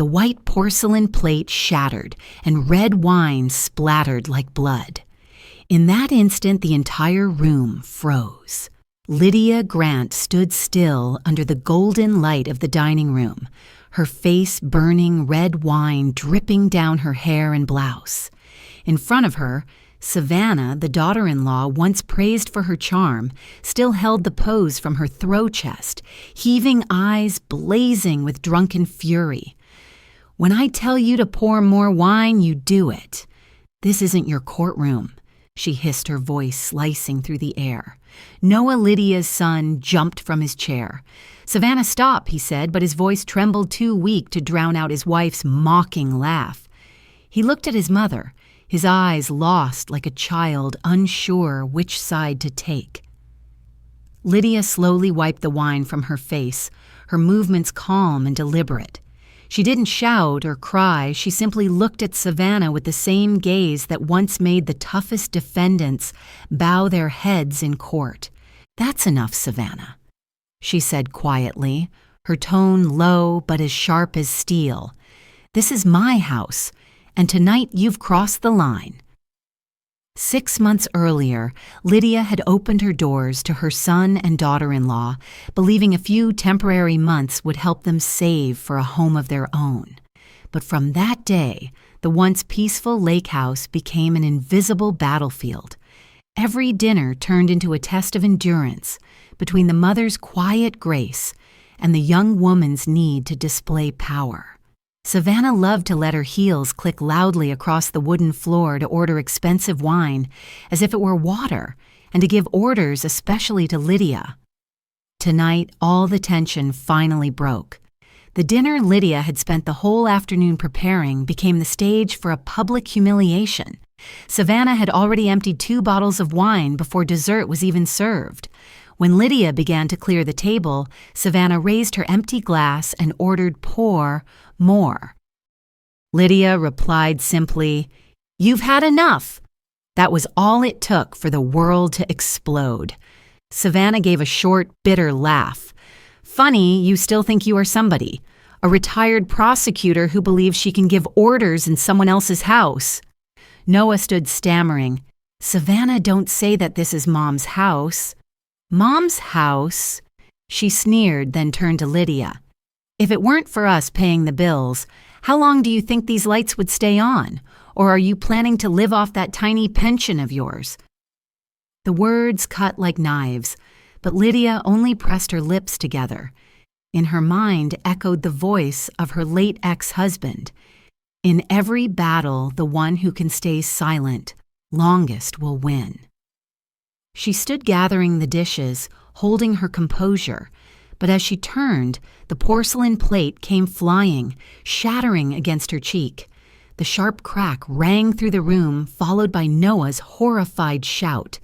The white porcelain plate shattered, and red wine splattered like blood. In that instant, the entire room froze. Lydia Grant stood still under the golden light of the dining room, her face burning red wine dripping down her hair and blouse. In front of her, Savannah, the daughter-in-law once praised for her charm, still held the pose from her throat chest, heaving eyes blazing with drunken fury. "When I tell you to pour more wine, you do it. This isn't your courtroom," she hissed, her voice slicing through the air. Noah, Lydia's son, jumped from his chair. "Savannah, stop," he said, but his voice trembled too weak to drown out his wife's mocking laugh. He looked at his mother, his eyes lost like a child unsure which side to take. Lydia slowly wiped the wine from her face, her movements calm and deliberate. She didn't shout or cry, she simply looked at Savannah with the same gaze that once made the toughest defendants bow their heads in court. "That's enough, Savannah," she said quietly, her tone low but as sharp as steel. "This is my house, and tonight you've crossed the line." 6 months earlier, Lydia had opened her doors to her son and daughter-in-law, believing a few temporary months would help them save for a home of their own. But from that day, the once peaceful lake house became an invisible battlefield. Every dinner turned into a test of endurance between the mother's quiet grace and the young woman's need to display power. Savannah loved to let her heels click loudly across the wooden floor to order expensive wine, as if it were water, and to give orders especially to Lydia. Tonight, all the tension finally broke. The dinner Lydia had spent the whole afternoon preparing became the stage for a public humiliation. Savannah had already emptied 2 bottles of wine before dessert was even served. When Lydia began to clear the table, Savannah raised her empty glass and ordered pour more. Lydia replied simply, "You've had enough." That was all it took for the world to explode. Savannah gave a short, bitter laugh. "Funny, you still think you are somebody. A retired prosecutor who believes she can give orders in someone else's house." Noah stood stammering. "Savannah, don't say that this is Mom's house." "Mom's house?" She sneered, then turned to Lydia. "If it weren't for us paying the bills, how long do you think these lights would stay on? Or are you planning to live off that tiny pension of yours?" The words cut like knives, but Lydia only pressed her lips together. In her mind echoed the voice of her late ex-husband. "In every battle, the one who can stay silent longest will win." She stood gathering the dishes, holding her composure, but as she turned, the porcelain plate came flying, shattering against her cheek. The sharp crack rang through the room, followed by Noah's horrified shout.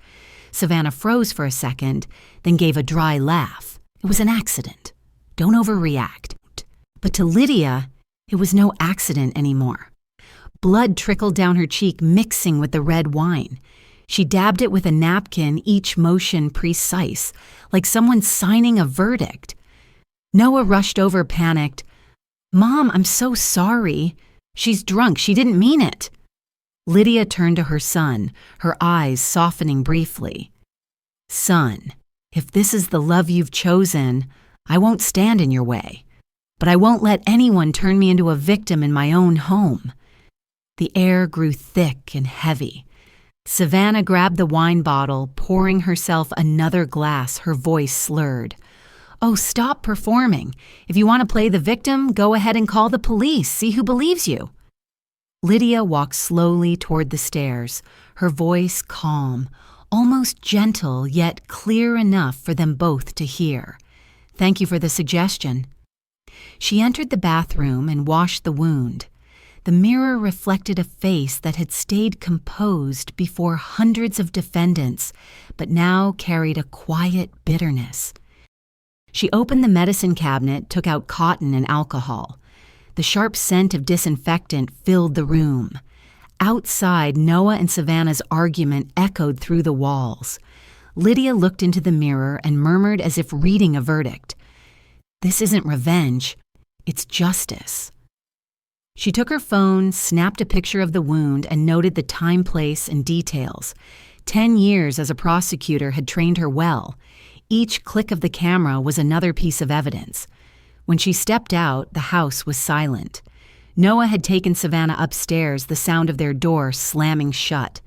Savannah froze for a second, then gave a dry laugh. It was an accident. Don't overreact. But to Lydia, it was no accident anymore. Blood trickled down her cheek, mixing with the red wine. She dabbed it with a napkin, each motion precise, like someone signing a verdict. Noah rushed over, panicked. "Mom, I'm so sorry. She's drunk. She didn't mean it." Lydia turned to her son, her eyes softening briefly. "Son, if this is the love you've chosen, I won't stand in your way. But I won't let anyone turn me into a victim in my own home." The air grew thick and heavy. Savannah grabbed the wine bottle, pouring herself another glass, her voice slurred. "Oh, stop performing. If you want to play the victim, go ahead and call the police. See who believes you." Lydia walked slowly toward the stairs, her voice calm, almost gentle, yet clear enough for them both to hear. "Thank you for the suggestion." She entered the bathroom and washed the wound. The mirror reflected a face that had stayed composed before hundreds of defendants, but now carried a quiet bitterness. She opened the medicine cabinet, took out cotton and alcohol. The sharp scent of disinfectant filled the room. Outside, Noah and Savannah's argument echoed through the walls. Lydia looked into the mirror and murmured as if reading a verdict. "This isn't revenge, it's justice." She took her phone, snapped a picture of the wound, and noted the time, place, and details. 10 years as a prosecutor had trained her well. Each click of the camera was another piece of evidence. When she stepped out, the house was silent. Noah had taken Savannah upstairs, the sound of their door slamming shut.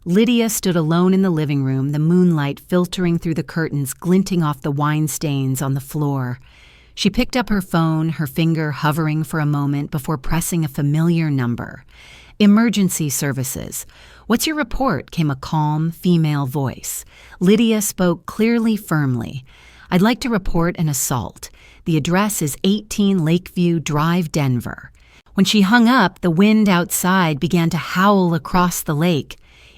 Lydia stood alone in the living room, the moonlight filtering through the curtains, glinting off the wine stains on the floor. She picked up her phone, her finger hovering for a moment before pressing a familiar number. "Emergency services. What's your report?" came a calm, female voice. Lydia spoke clearly, firmly. "I'd like to report an assault. The address is 18 Lakeview Drive, Denver." When she hung up, the wind outside began to howl across the lake.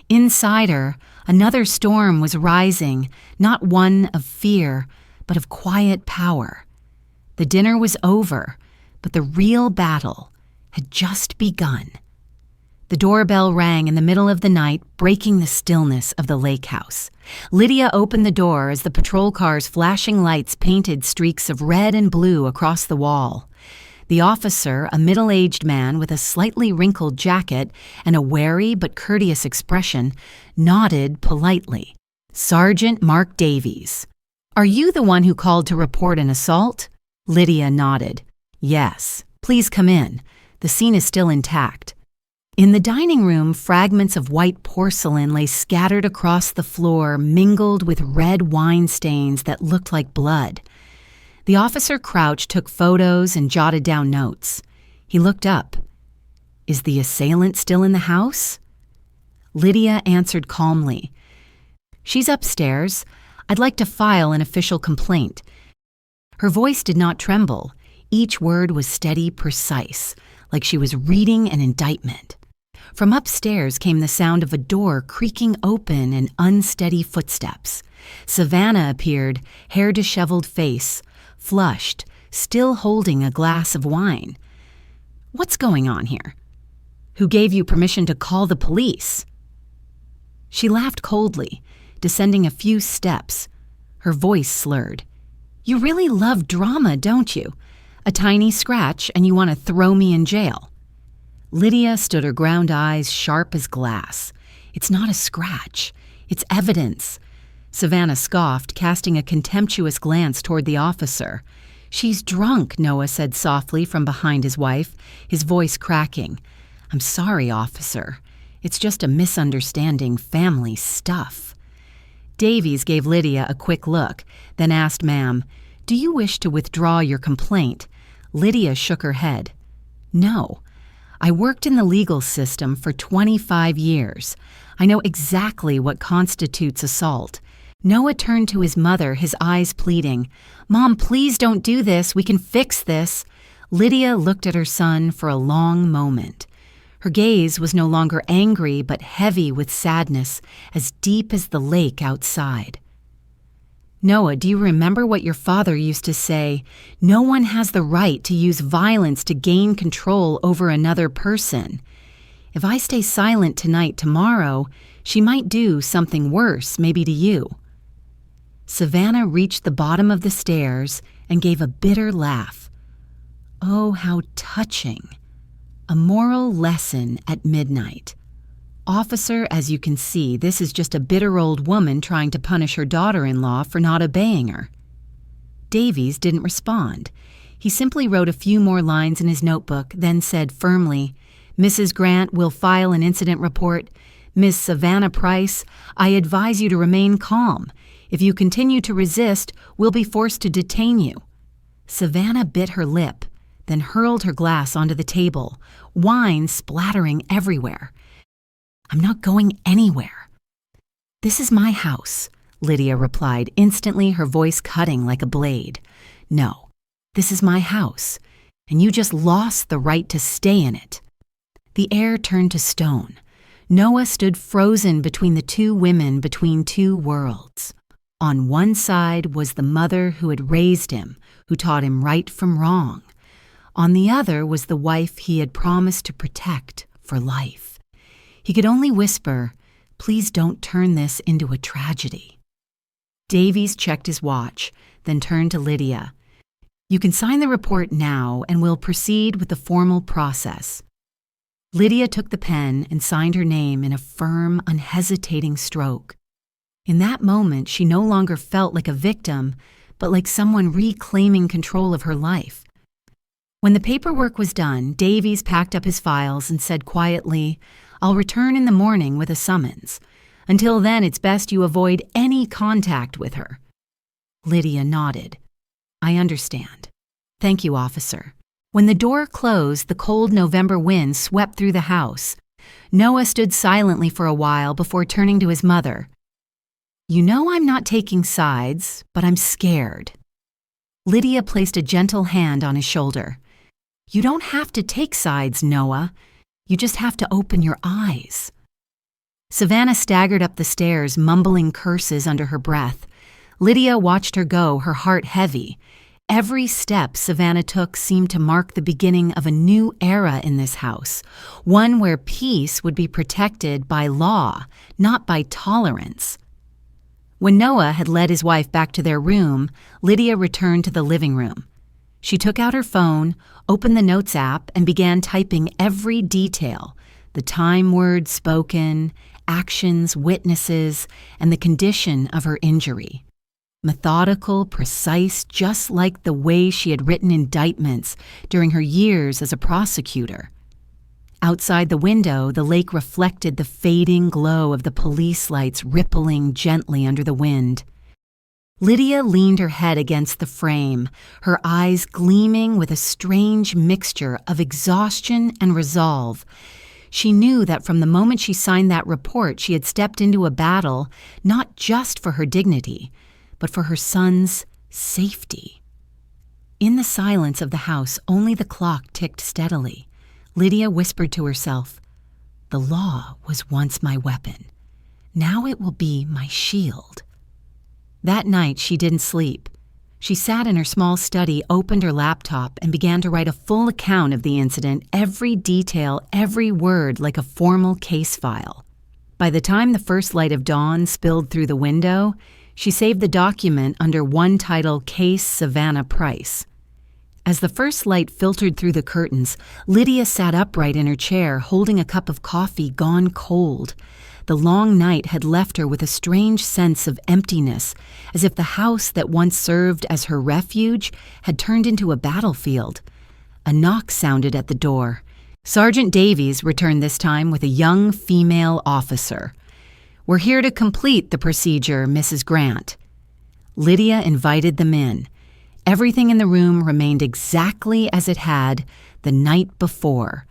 Inside her, another storm was rising, not one of fear, but of quiet power. The dinner was over, but the real battle had just begun. The doorbell rang in the middle of the night, breaking the stillness of the lake house. Lydia opened the door as the patrol car's flashing lights painted streaks of red and blue across the wall. The officer, a middle-aged man with a slightly wrinkled jacket and a wary but courteous expression, nodded politely. "Sergeant Mark Davies. Are you the one who called to report an assault?" Lydia nodded. "Yes. Please come in. The scene is still intact." In the dining room, fragments of white porcelain lay scattered across the floor, mingled with red wine stains that looked like blood. The officer crouched, took photos, and jotted down notes. He looked up. "Is the assailant still in the house?" Lydia answered calmly. "She's upstairs. I'd like to file an official complaint." Her voice did not tremble. Each word was steady, precise, like she was reading an indictment. From upstairs came the sound of a door creaking open and unsteady footsteps. Savannah appeared, hair disheveled face, flushed, still holding a glass of wine. "What's going on here? Who gave you permission to call the police?" She laughed coldly, descending a few steps. Her voice slurred. "You really love drama, don't you? A tiny scratch and you want to throw me in jail." Lydia stood her ground, eyes sharp as glass. "It's not a scratch. It's evidence." Savannah scoffed, casting a contemptuous glance toward the officer. "She's drunk," Noah said softly from behind his wife, his voice cracking. "I'm sorry, officer. It's just a misunderstanding, family stuff." Davies gave Lydia a quick look, then asked, "Ma'am, do you wish to withdraw your complaint?" Lydia shook her head. "No. I worked in the legal system for 25 years. I know exactly what constitutes assault." Noah turned to his mother, his eyes pleading. "Mom, please don't do this. We can fix this." Lydia looked at her son for a long moment. Her gaze was no longer angry, but heavy with sadness, as deep as the lake outside. "Noah, do you remember what your father used to say? No one has the right to use violence to gain control over another person. If I stay silent tonight, tomorrow, she might do something worse, maybe to you." Savannah reached the bottom of the stairs and gave a bitter laugh. Oh, how touching. A moral lesson at midnight. "Officer, as you can see, this is just a bitter old woman trying to punish her daughter-in-law for not obeying her." Davies didn't respond. He simply wrote a few more lines in his notebook, then said firmly, "Mrs. Grant will file an incident report. Miss Savannah Price, I advise you to remain calm. If you continue to resist, we'll be forced to detain you." Savannah bit her lip, then hurled her glass onto the table, wine splattering everywhere. "I'm not going anywhere." "This is my house," Lydia replied, instantly, her voice cutting like a blade. "No, this is my house, and you just lost the right to stay in it." The air turned to stone. Noah stood frozen between the two women, between two worlds. On one side was the mother who had raised him, who taught him right from wrong. On the other was the wife he had promised to protect for life. He could only whisper, "Please don't turn this into a tragedy." Davies checked his watch, then turned to Lydia. You can sign the report now and we'll proceed with the formal process. Lydia took the pen and signed her name in a firm, unhesitating stroke. In that moment, she no longer felt like a victim, but like someone reclaiming control of her life. When the paperwork was done, Davies packed up his files and said quietly, "I'll return in the morning with a summons. Until then, it's best you avoid any contact with her." Lydia nodded. "I understand. Thank you, officer." When the door closed, the cold November wind swept through the house. Noah stood silently for a while before turning to his mother. "You know I'm not taking sides, but I'm scared." Lydia placed a gentle hand on his shoulder. "You don't have to take sides, Noah. You just have to open your eyes." Savannah staggered up the stairs, mumbling curses under her breath. Lydia watched her go, her heart heavy. Every step Savannah took seemed to mark the beginning of a new era in this house, one where peace would be protected by law, not by tolerance. When Noah had led his wife back to their room, Lydia returned to the living room. She took out her phone, opened the Notes app, and began typing every detail, the time words spoken, actions, witnesses, and the condition of her injury. Methodical, precise, just like the way she had written indictments during her years as a prosecutor. Outside the window, the lake reflected the fading glow of the police lights rippling gently under the wind. Lydia leaned her head against the frame, her eyes gleaming with a strange mixture of exhaustion and resolve. She knew that from the moment she signed that report, she had stepped into a battle not just for her dignity, but for her son's safety. In the silence of the house, only the clock ticked steadily. Lydia whispered to herself, "The law was once my weapon. Now it will be my shield." That night, she didn't sleep. She sat in her small study, opened her laptop, and began to write a full account of the incident, every detail, every word like a formal case file. By the time the first light of dawn spilled through the window, she saved the document under one title, Case Savannah Price. As the first light filtered through the curtains, Lydia sat upright in her chair, holding a cup of coffee gone cold. The long night had left her with a strange sense of emptiness, as if the house that once served as her refuge had turned into a battlefield. A knock sounded at the door. Sergeant Davies returned this time with a young female officer. "We're here to complete the procedure, Mrs. Grant." Lydia invited them in. Everything in the room remained exactly as it had the night before.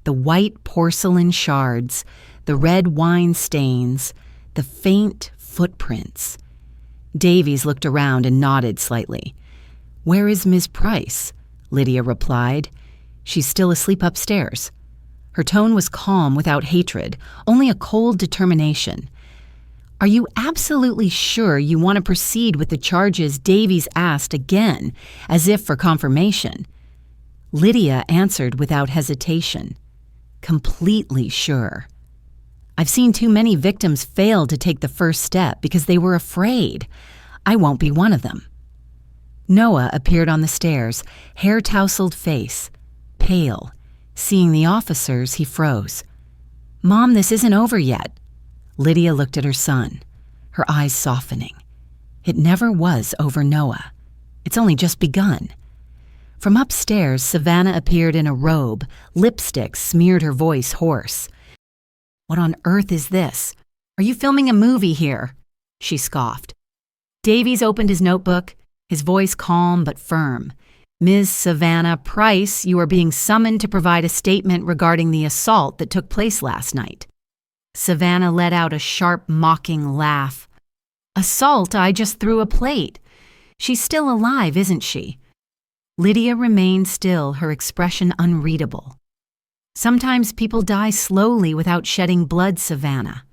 The white porcelain shards, the red wine stains, the faint footprints. Davies looked around and nodded slightly. "Where is Ms. Price?" Lydia replied. "She's still asleep upstairs." Her tone was calm without hatred, only a cold determination. "Are you absolutely sure you want to proceed with the charges?" Davies asked again, as if for confirmation. Lydia answered without hesitation. "Completely sure. I've seen too many victims fail to take the first step because they were afraid. I won't be one of them." Noah appeared on the stairs, hair-tousled face, pale. Seeing the officers, he froze. "Mom, this isn't over yet." Lydia looked at her son, her eyes softening. It never was over, Noah. It's only just begun. From upstairs, Savannah appeared in a robe. Lipstick smeared her voice hoarse. "What on earth is this? Are you filming a movie here?" she scoffed. Davies opened his notebook, his voice calm but firm. "Ms. Savannah Price, you are being summoned to provide a statement regarding the assault that took place last night." Savannah let out a sharp, mocking laugh. "Assault? I just threw a plate. She's still alive, isn't she?" Lydia remained still, her expression unreadable. "Sometimes people die slowly without shedding blood, Savannah."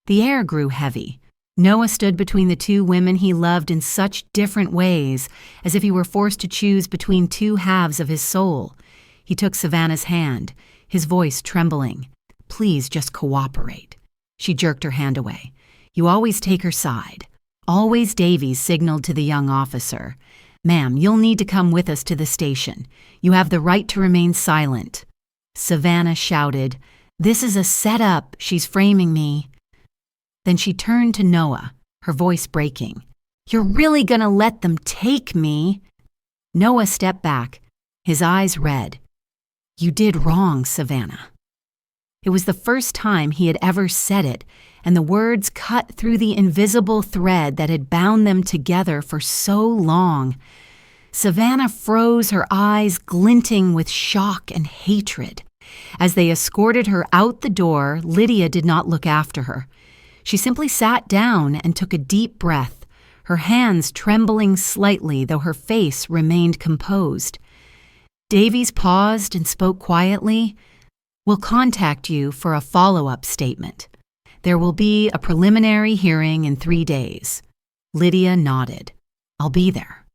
The air grew heavy. Noah stood between the two women he loved in such different ways, as if he were forced to choose between two halves of his soul. He took Savannah's hand, his voice trembling. "Please just cooperate." She jerked her hand away. "You always take her side." Always, Davies signaled to the young officer. "Ma'am, you'll need to come with us to the station. You have the right to remain silent." Savannah shouted, "This is a setup. She's framing me." Then she turned to Noah, her voice breaking. "You're really gonna let them take me?" Noah stepped back, his eyes red. "You did wrong, Savannah." It was the first time he had ever said it, and the words cut through the invisible thread that had bound them together for so long. Savannah froze, her eyes glinting with shock and hatred. As they escorted her out the door, Lydia did not look after her. She simply sat down and took a deep breath, her hands trembling slightly, though her face remained composed. Davies paused and spoke quietly. "We'll contact you for a follow-up statement. There will be a preliminary hearing in 3 days." Lydia nodded. "I'll be there."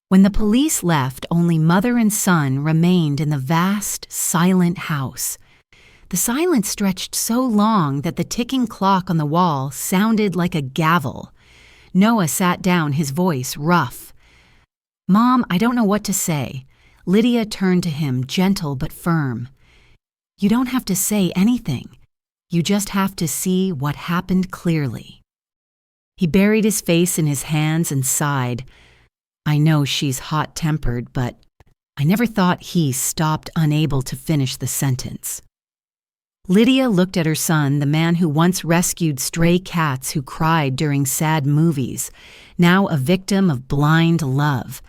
When the police left, only mother and son remained in the vast, silent house. The silence stretched so long that the ticking clock on the wall sounded like a gavel. Noah sat down, his voice rough. "Mom, I don't know what to say." Lydia turned to him, gentle but firm. "You don't have to say anything. You just have to see what happened clearly." He buried his face in his hands and sighed. "I know she's hot-tempered, but I never thought he stopped unable to finish the sentence." Lydia looked at her son, the man who once rescued stray cats who cried during sad movies, now a victim of blind love.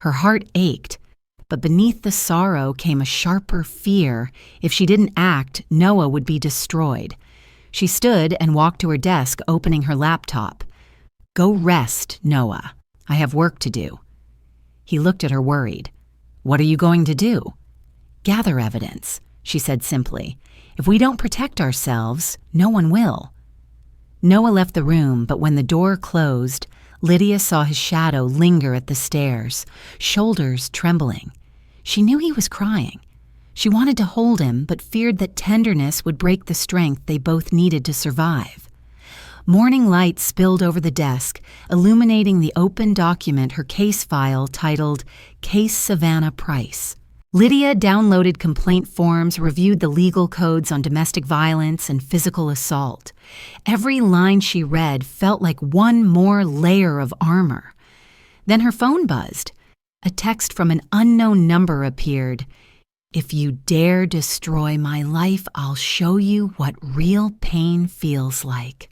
Her heart ached, but beneath the sorrow came a sharper fear. If she didn't act, Noah would be destroyed. She stood and walked to her desk, opening her laptop. "Go rest, Noah. I have work to do." He looked at her worried. "What are you going to do?" "Gather evidence," she said simply. "If we don't protect ourselves, no one will." Noah left the room, but when the door closed, Lydia saw his shadow linger at the stairs, shoulders trembling. She knew he was crying. She wanted to hold him, but feared that tenderness would break the strength they both needed to survive. Morning light spilled over the desk, illuminating the open document, her case file titled Case Savannah Price. Lydia downloaded complaint forms, reviewed the legal codes on domestic violence and physical assault. Every line she read felt like one more layer of armor. Then her phone buzzed. A text from an unknown number appeared. "If you dare destroy my life, I'll show you what real pain feels like."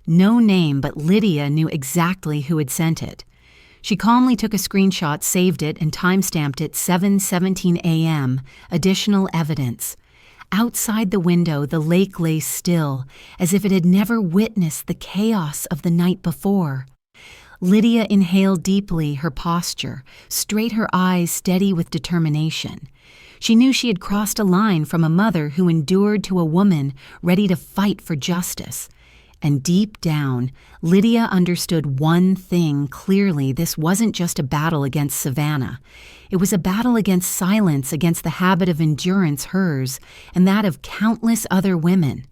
No name, but Lydia knew exactly who had sent it. She calmly took a screenshot, saved it, and timestamped it 7:17 a.m., additional evidence. Outside the window, the lake lay still, as if it had never witnessed the chaos of the night before. Lydia inhaled deeply, her posture, straight, her eyes steady with determination. She knew she had crossed a line from a mother who endured to a woman ready to fight for justice. And deep down, Lydia understood one thing clearly: this wasn't just a battle against Savannah. It was a battle against silence, against the habit of endurance, hers, and that of countless other women.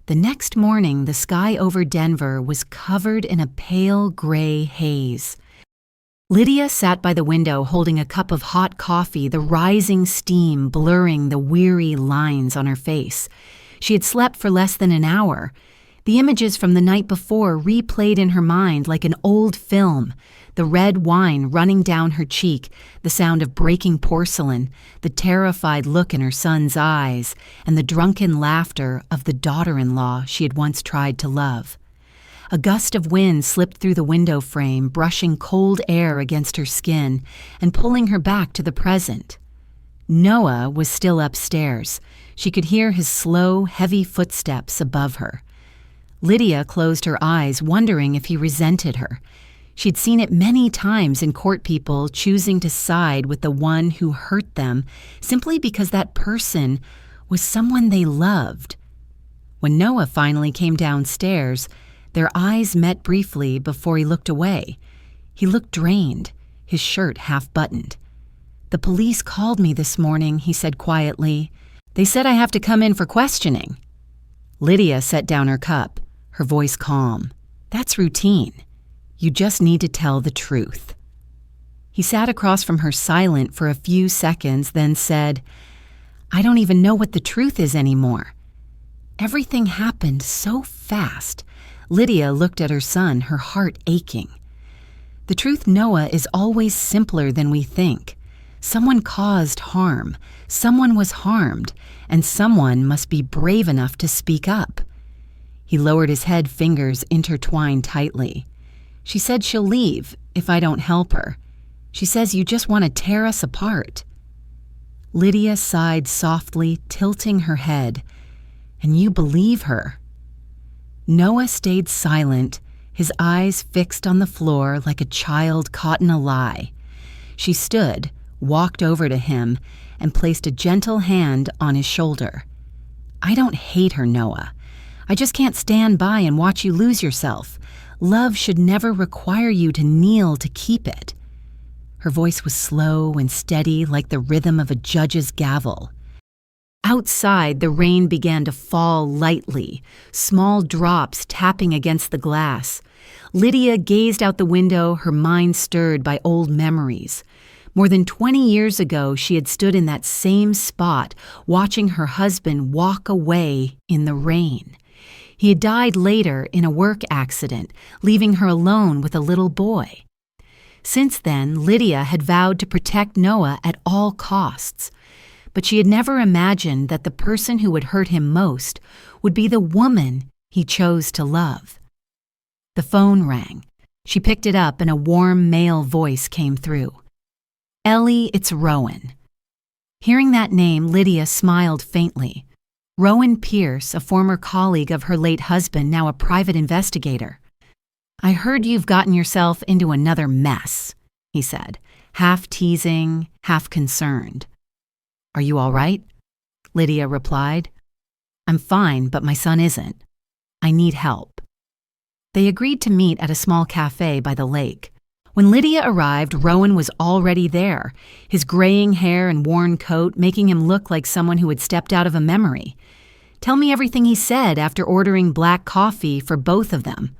The next morning, the sky over Denver was covered in a pale gray haze. Lydia sat by the window holding a cup of hot coffee, the rising steam blurring the weary lines on her face. She had slept for less than an hour. The images from the night before replayed in her mind like an old film, the red wine running down her cheek, the sound of breaking porcelain, the terrified look in her son's eyes, and the drunken laughter of the daughter-in-law she had once tried to love. A gust of wind slipped through the window frame, brushing cold air against her skin and pulling her back to the present. Noah was still upstairs. She could hear his slow, heavy footsteps above her. Lydia closed her eyes, wondering if he resented her. She'd seen it many times in court, people choosing to side with the one who hurt them simply because that person was someone they loved. When Noah finally came downstairs, their eyes met briefly before he looked away. He looked drained, his shirt half-buttoned. "The police called me this morning," he said quietly. "They said I have to come in for questioning." Lydia set down her cup, her voice calm. "That's routine. You just need to tell the truth." He sat across from her silent for a few seconds, then said, "I don't even know what the truth is anymore." Everything happened so fast. Lydia looked at her son, her heart aching. "The truth, Noah, is always simpler than we think. Someone caused harm, someone was harmed, and someone must be brave enough to speak up." He lowered his head, fingers intertwined tightly. "She said she'll leave if I don't help her. She says you just want to tear us apart." Lydia sighed softly, tilting her head. "And you believe her?" Noah stayed silent, his eyes fixed on the floor like a child caught in a lie. She stood, walked over to him, and placed a gentle hand on his shoulder. "I don't hate her, Noah. I just can't stand by and watch you lose yourself. Love should never require you to kneel to keep it." Her voice was slow and steady like the rhythm of a judge's gavel. Outside, the rain began to fall lightly, small drops tapping against the glass. Lydia gazed out the window, her mind stirred by old memories. More than 20 years ago, she had stood in that same spot, watching her husband walk away in the rain. He had died later in a work accident, leaving her alone with a little boy. Since then, Lydia had vowed to protect Noah at all costs. But she had never imagined that the person who would hurt him most would be the woman he chose to love. The phone rang. She picked it up and a warm male voice came through. "Ellie, it's Rowan." Hearing that name, Lydia smiled faintly. Rowan Pierce, a former colleague of her late husband, now a private investigator. "I heard you've gotten yourself into another mess," he said, half teasing, half concerned. "Are you all right?" Lydia replied. "I'm fine, but my son isn't. I need help." They agreed to meet at a small cafe by the lake. When Lydia arrived, Rowan was already there, his graying hair and worn coat making him look like someone who had stepped out of a memory. "Tell me everything he said after ordering black coffee for both of them."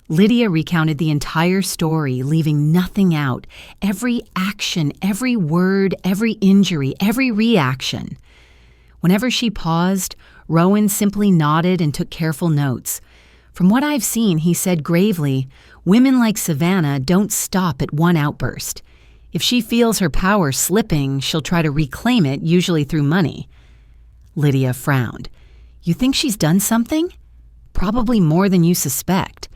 Lydia recounted the entire story, leaving nothing out. Every action, every word, every injury, every reaction. Whenever she paused, Rowan simply nodded and took careful notes. "From what I've seen," he said gravely, "women like Savannah don't stop at one outburst. If she feels her power slipping, she'll try to reclaim it, usually through money." Lydia frowned. "You think she's done something?" "Probably more than you suspect.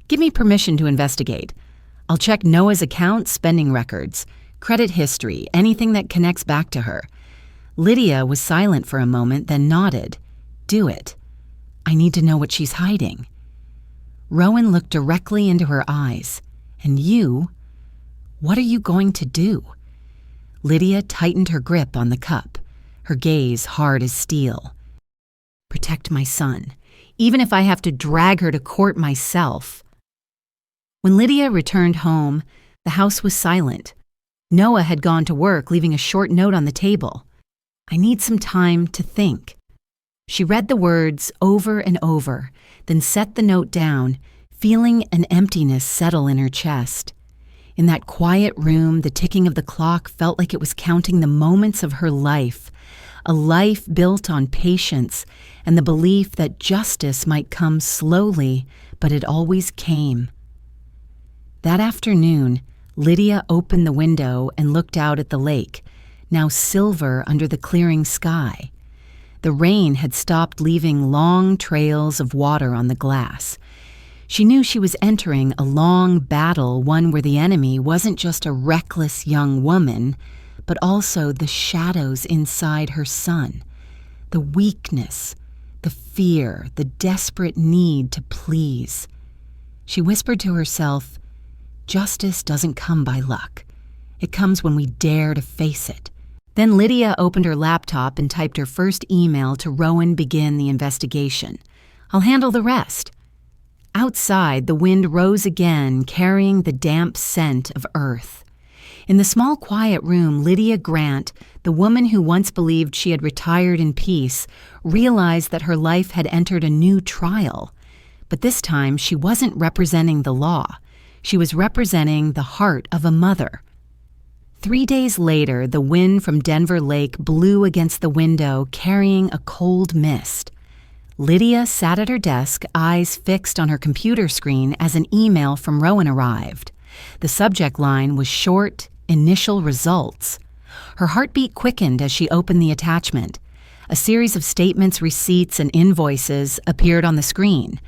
Give me permission to investigate. I'll check Noah's account, spending records, credit history, anything that connects back to her." Lydia was silent for a moment, then nodded. "Do it. I need to know what she's hiding." Rowan looked directly into her eyes. "And you? What are you going to do?" Lydia tightened her grip on the cup, her gaze hard as steel. "Protect my son, even if I have to drag her to court myself." When Lydia returned home, the house was silent. Noah had gone to work, leaving a short note on the table. "I need some time to think." She read the words over and over, then set the note down, feeling an emptiness settle in her chest. In that quiet room, the ticking of the clock felt like it was counting the moments of her life, a life built on patience and the belief that justice might come slowly, but it always came. That afternoon, Lydia opened the window and looked out at the lake, now silver under the clearing sky. The rain had stopped, leaving long trails of water on the glass. She knew she was entering a long battle, one where the enemy wasn't just a reckless young woman, but also the shadows inside her son, the weakness, the fear, the desperate need to please. She whispered to herself, "Justice doesn't come by luck. It comes when we dare to face it." Then Lydia opened her laptop and typed her first email to Rowan, begin the investigation. "I'll handle the rest." Outside, the wind rose again, carrying the damp scent of earth. In the small, quiet room, Lydia Grant, the woman who once believed she had retired in peace, realized that her life had entered a new trial. But this time, she wasn't representing the law. She was representing the heart of a mother, 3 days later, the wind from Denver Lake blew against the window, carrying a cold mist. Lydia sat at her desk, eyes fixed on her computer screen as an email from Rowan arrived. The subject line was short, "Initial results." Her heartbeat quickened as she opened the attachment. A series of statements, receipts, and invoices appeared on the screen.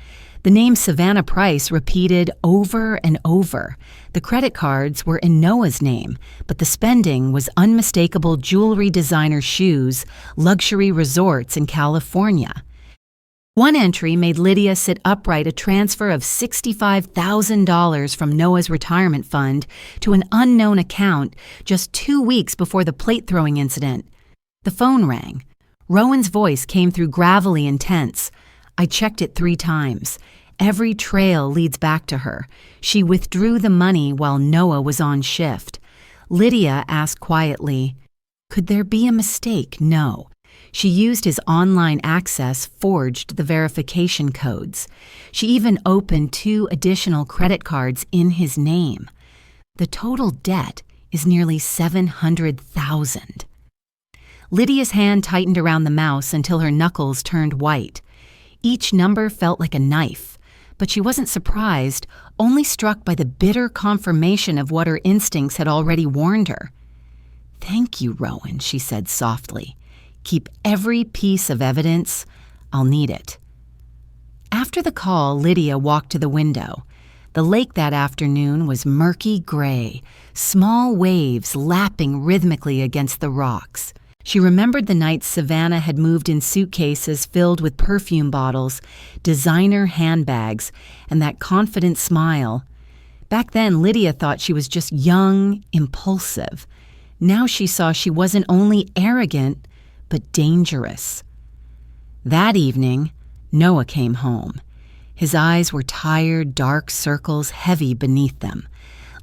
The name Savannah Price repeated over and over. The credit cards were in Noah's name, but the spending was unmistakable jewelry designer shoes, luxury resorts in California. One entry made Lydia sit upright, a transfer of $65,000 from Noah's retirement fund to an unknown account just 2 weeks before the plate-throwing incident. The phone rang. Rowan's voice came through gravelly and tense. I checked it 3 times. Every trail leads back to her. She withdrew the money while Noah was on shift. Lydia asked quietly, "Could there be a mistake?" No. She used his online access, forged the verification codes. She even opened 2 additional credit cards in his name. The total debt is nearly $700,000. Lydia's hand tightened around the mouse until her knuckles turned white. Each number felt like a knife, but she wasn't surprised, only struck by the bitter confirmation of what her instincts had already warned her. "Thank you, Rowan," she said softly. "Keep every piece of evidence. I'll need it." After the call, Lydia walked to the window. The lake that afternoon was murky gray, small waves lapping rhythmically against the rocks. She remembered the night Savannah had moved in suitcases filled with perfume bottles, designer handbags, and that confident smile. Back then, Lydia thought she was just young, impulsive. Now she saw she wasn't only arrogant, but dangerous. That evening, Noah came home. His eyes were tired, dark circles heavy beneath them.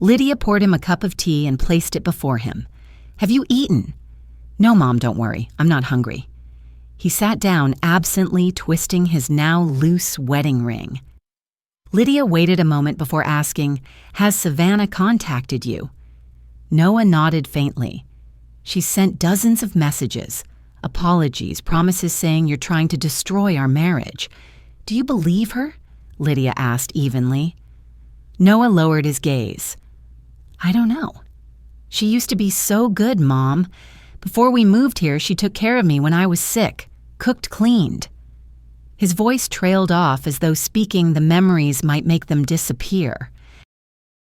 Lydia poured him a cup of tea and placed it before him. "Have you eaten?" "No, Mom, don't worry. I'm not hungry." He sat down, absently twisting his now loose wedding ring. Lydia waited a moment before asking, "Has Savannah contacted you?" Noah nodded faintly. "She sent dozens of messages. Apologies, promises saying you're trying to destroy our marriage. Do you believe her?" Lydia asked evenly. Noah lowered his gaze. "I don't know. She used to be so good, Mom. Before we moved here, she took care of me when I was sick, cooked, cleaned." His voice trailed off as though speaking the memories might make them disappear.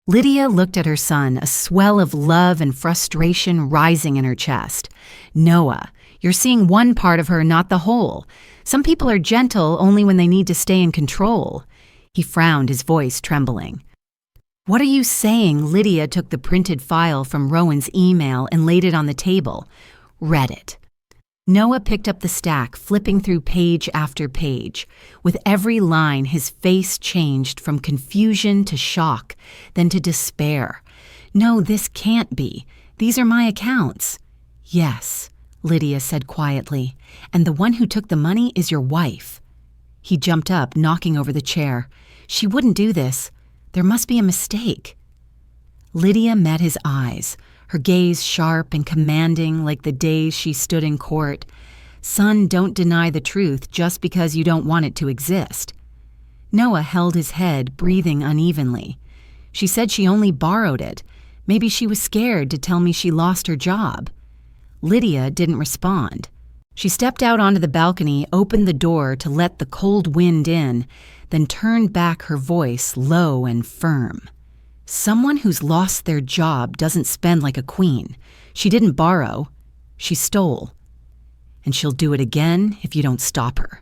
Lydia looked at her son, a swell of love and frustration rising in her chest. "Noah, you're seeing one part of her, not the whole. Some people are gentle only when they need to stay in control." He frowned, his voice trembling. "What are you saying?" Lydia took the printed file from Rowan's email and laid it on the table. Read it. Noah picked up the stack, flipping through page after page. With every line, his face changed from confusion to shock, then to despair. "No, this can't be. These are my accounts." "Yes," Lydia said quietly, "and the one who took the money is your wife." He jumped up, knocking over the chair. "She wouldn't do this. There must be a mistake." Lydia met his eyes, her gaze sharp and commanding like the days she stood in court. "Son, don't deny the truth just because you don't want it to exist." Noah held his head, breathing unevenly. "She said she only borrowed it. Maybe she was scared to tell me she lost her job." Lydia didn't respond. She stepped out onto the balcony, opened the door to let the cold wind in, then turned back, her voice low and firm. "Someone who's lost their job doesn't spend like a queen. She didn't borrow. She stole. And she'll do it again if you don't stop her."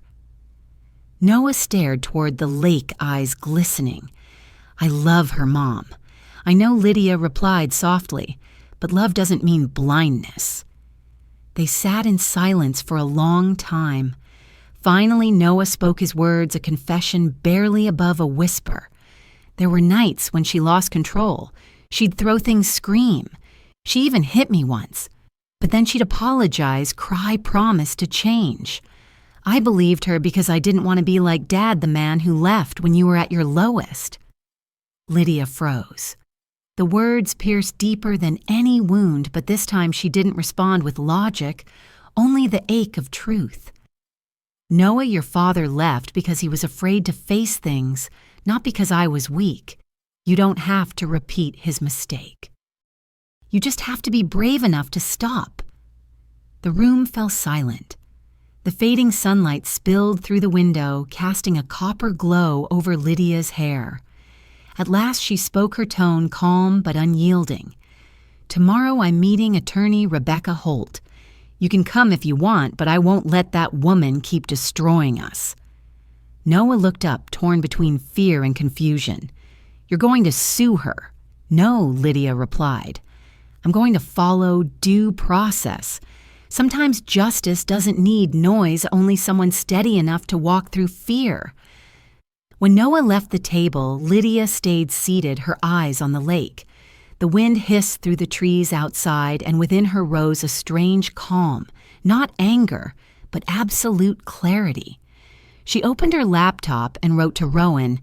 Noah stared toward the lake, eyes glistening. "I love her, Mom." "I know," Lydia replied softly, "but love doesn't mean blindness." They sat in silence for a long time. Finally, Noah spoke his words, a confession barely above a whisper. "There were nights when she lost control. She'd throw things, scream. She even hit me once. But then she'd apologize, cry, promise to change. I believed her because I didn't want to be like Dad, the man who left when you were at your lowest." Lydia froze. The words pierced deeper than any wound, but this time she didn't respond with logic, only the ache of truth. Noah, your father left because he was afraid to face things, not because I was weak. You don't have to repeat his mistake. You just have to be brave enough to stop. The room fell silent. The fading sunlight spilled through the window, casting a copper glow over Lydia's hair. At last she spoke, her tone calm but unyielding. Tomorrow I'm meeting attorney Rebecca Holt. You can come if you want, but I won't let that woman keep destroying us. Noah looked up, torn between fear and confusion. You're going to sue her. No, Lydia replied. I'm going to follow due process. Sometimes justice doesn't need noise, only someone steady enough to walk through fear. When Noah left the table, Lydia stayed seated, her eyes on the lake. The wind hissed through the trees outside, and within her rose a strange calm, not anger, but absolute clarity. She opened her laptop and wrote to Rowan,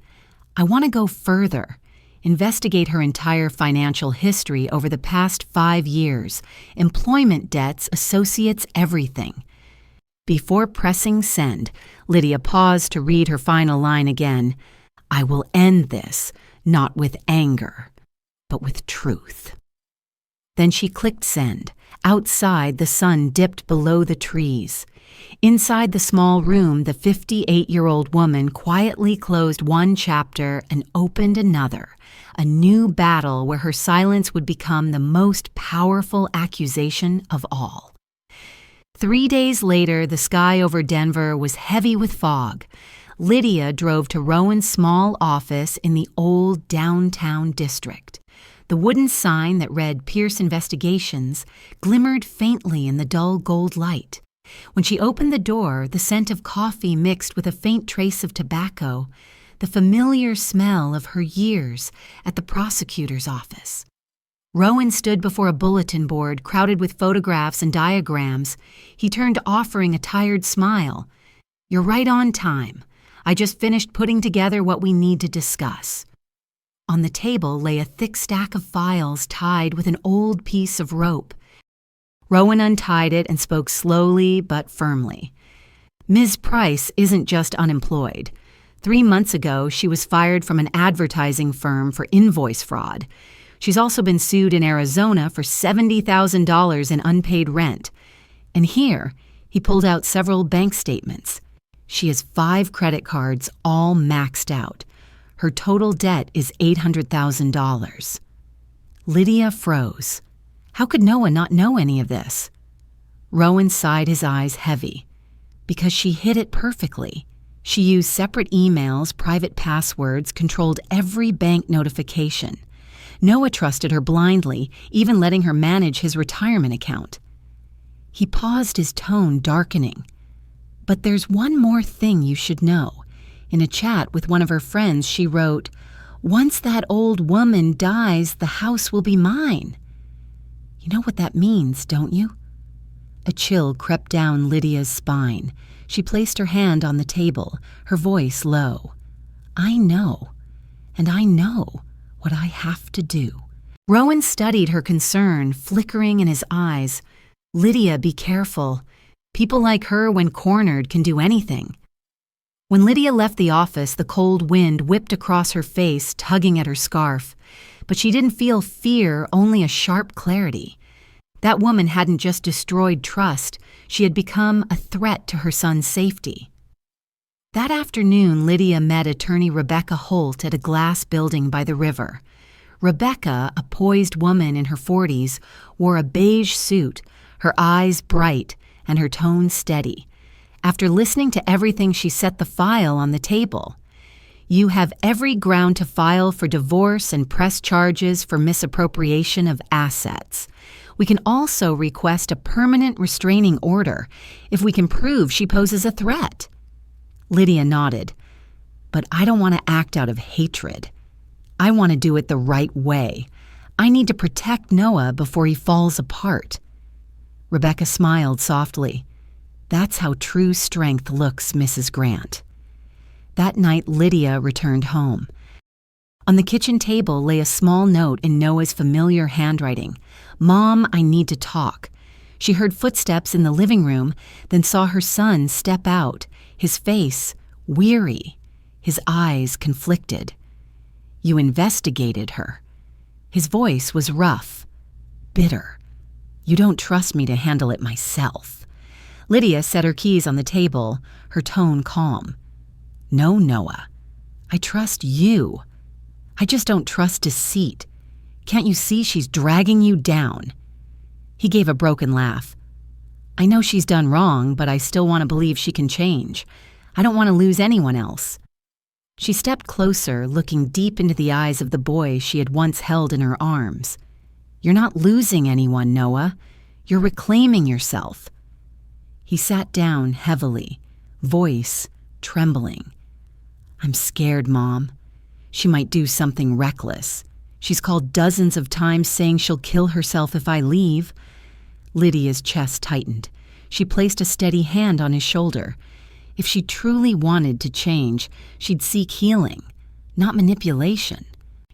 I want to go further. Investigate her entire financial history over the past 5 years, employment debts, associates, everything. Before pressing send, Lydia paused to read her final line again. I will end this, not with anger, but with truth. Then she clicked send. Outside, the sun dipped below the trees. Inside the small room, the 58-year-old woman quietly closed one chapter and opened another, a new battle where her silence would become the most powerful accusation of all. 3 days later, the sky over Denver was heavy with fog. Lydia drove to Rowan's small office in the old downtown district. The wooden sign that read Pierce Investigations glimmered faintly in the dull gold light. When she opened the door, the scent of coffee mixed with a faint trace of tobacco, the familiar smell of her years at the prosecutor's office. Rowan stood before a bulletin board crowded with photographs and diagrams. He turned, offering a tired smile. You're right on time. I just finished putting together what we need to discuss. On the table lay a thick stack of files tied with an old piece of rope. Rowan untied it and spoke slowly but firmly. Ms. Price isn't just unemployed. 3 months ago, she was fired from an advertising firm for invoice fraud. She's also been sued in Arizona for $70,000 in unpaid rent. And here, he pulled out several bank statements. She has 5 credit cards, all maxed out. Her total debt is $800,000. Lydia froze. How could Noah not know any of this? Rowan sighed, his eyes heavy. Because she hid it perfectly. She used separate emails, private passwords, controlled every bank notification. Noah trusted her blindly, even letting her manage his retirement account. He paused, his tone darkening. But there's one more thing you should know. In a chat with one of her friends, she wrote, Once that old woman dies, the house will be mine. You know what that means, don't you? A chill crept down Lydia's spine. She placed her hand on the table, her voice low. I know, and I know what I have to do. Rowan studied her concern, flickering in his eyes. Lydia, be careful. People like her, when cornered, can do anything. When Lydia left the office, the cold wind whipped across her face, tugging at her scarf. But she didn't feel fear, only a sharp clarity. That woman hadn't just destroyed trust, she had become a threat to her son's safety. That afternoon, Lydia met attorney Rebecca Holt at a glass building by the river. Rebecca, a poised woman in her 40s, wore a beige suit, her eyes bright and her tone steady. After listening to everything, she set the file on the table. You have every ground to file for divorce and press charges for misappropriation of assets. We can also request a permanent restraining order if we can prove she poses a threat. Lydia nodded. But I don't want to act out of hatred. I want to do it the right way. I need to protect Noah before he falls apart. Rebecca smiled softly. That's how true strength looks, Mrs. Grant. That night, Lydia returned home. On the kitchen table lay a small note in Noah's familiar handwriting. "Mom, I need to talk." She heard footsteps in the living room, then saw her son step out, his face weary, his eyes conflicted. "You investigated her." His voice was rough, bitter. "You don't trust me to handle it myself." Lydia set her keys on the table, her tone calm. "No, Noah. I trust you. I just don't trust deceit. Can't you see she's dragging you down?" He gave a broken laugh. "I know she's done wrong, but I still want to believe she can change. I don't want to lose anyone else." She stepped closer, looking deep into the eyes of the boy she had once held in her arms. "You're not losing anyone, Noah. You're reclaiming yourself." He sat down heavily, voice trembling. "I'm scared, Mom. She might do something reckless. She's called dozens of times saying she'll kill herself if I leave." Lydia's chest tightened. She placed a steady hand on his shoulder. If she truly wanted to change, she'd seek healing, not manipulation.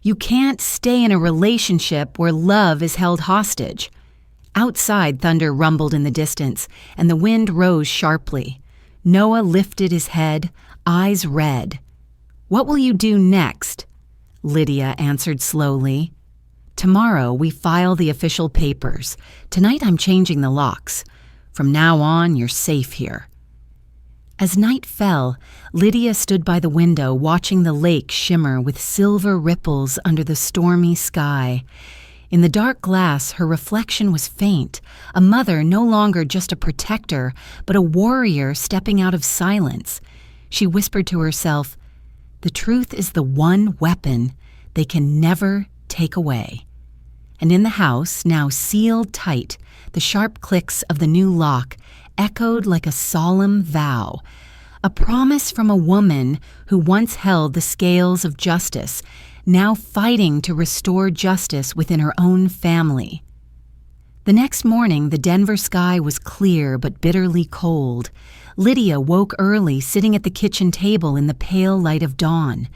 You can't stay in a relationship where love is held hostage. Outside, thunder rumbled in the distance, and the wind rose sharply. Noah lifted his head, eyes red. "What will you do next?" Lydia answered slowly. "Tomorrow we file the official papers. Tonight I'm changing the locks. From now on, you're safe here." As night fell, Lydia stood by the window watching the lake shimmer with silver ripples under the stormy sky. In the dark glass, her reflection was faint, a mother no longer just a protector, but a warrior stepping out of silence. She whispered to herself, "The truth is the one weapon they can never take away." And in the house, now sealed tight, the sharp clicks of the new lock echoed like a solemn vow, a promise from a woman who once held the scales of justice, now fighting to restore justice within her own family. The next morning, the Denver sky was clear but bitterly cold. Lydia woke early, sitting at the kitchen table in the pale light of dawn.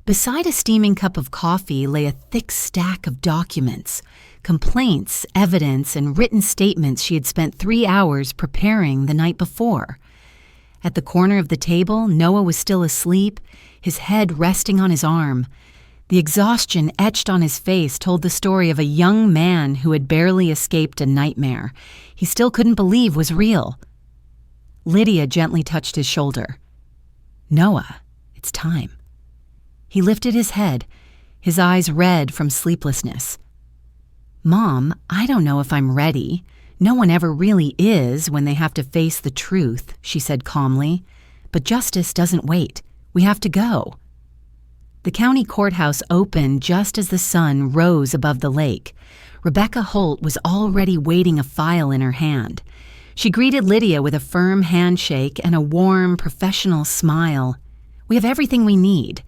Beside a steaming cup of coffee lay a thick stack of documents, complaints, evidence, and written statements she had spent 3 hours preparing the night before. At the corner of the table, Noah was still asleep, his head resting on his arm. The exhaustion etched on his face told the story of a young man who had barely escaped a nightmare he still couldn't believe was real. Lydia gently touched his shoulder. "Noah, it's time." He lifted his head, his eyes red from sleeplessness. "Mom, I don't know if I'm ready. No one ever really is when they have to face the truth," she said calmly. "But justice doesn't wait. We have to go." The county courthouse opened just as the sun rose above the lake. Rebecca Holt was already waiting a file in her hand. She greeted Lydia with a firm handshake and a warm, professional smile. "We have everything we need.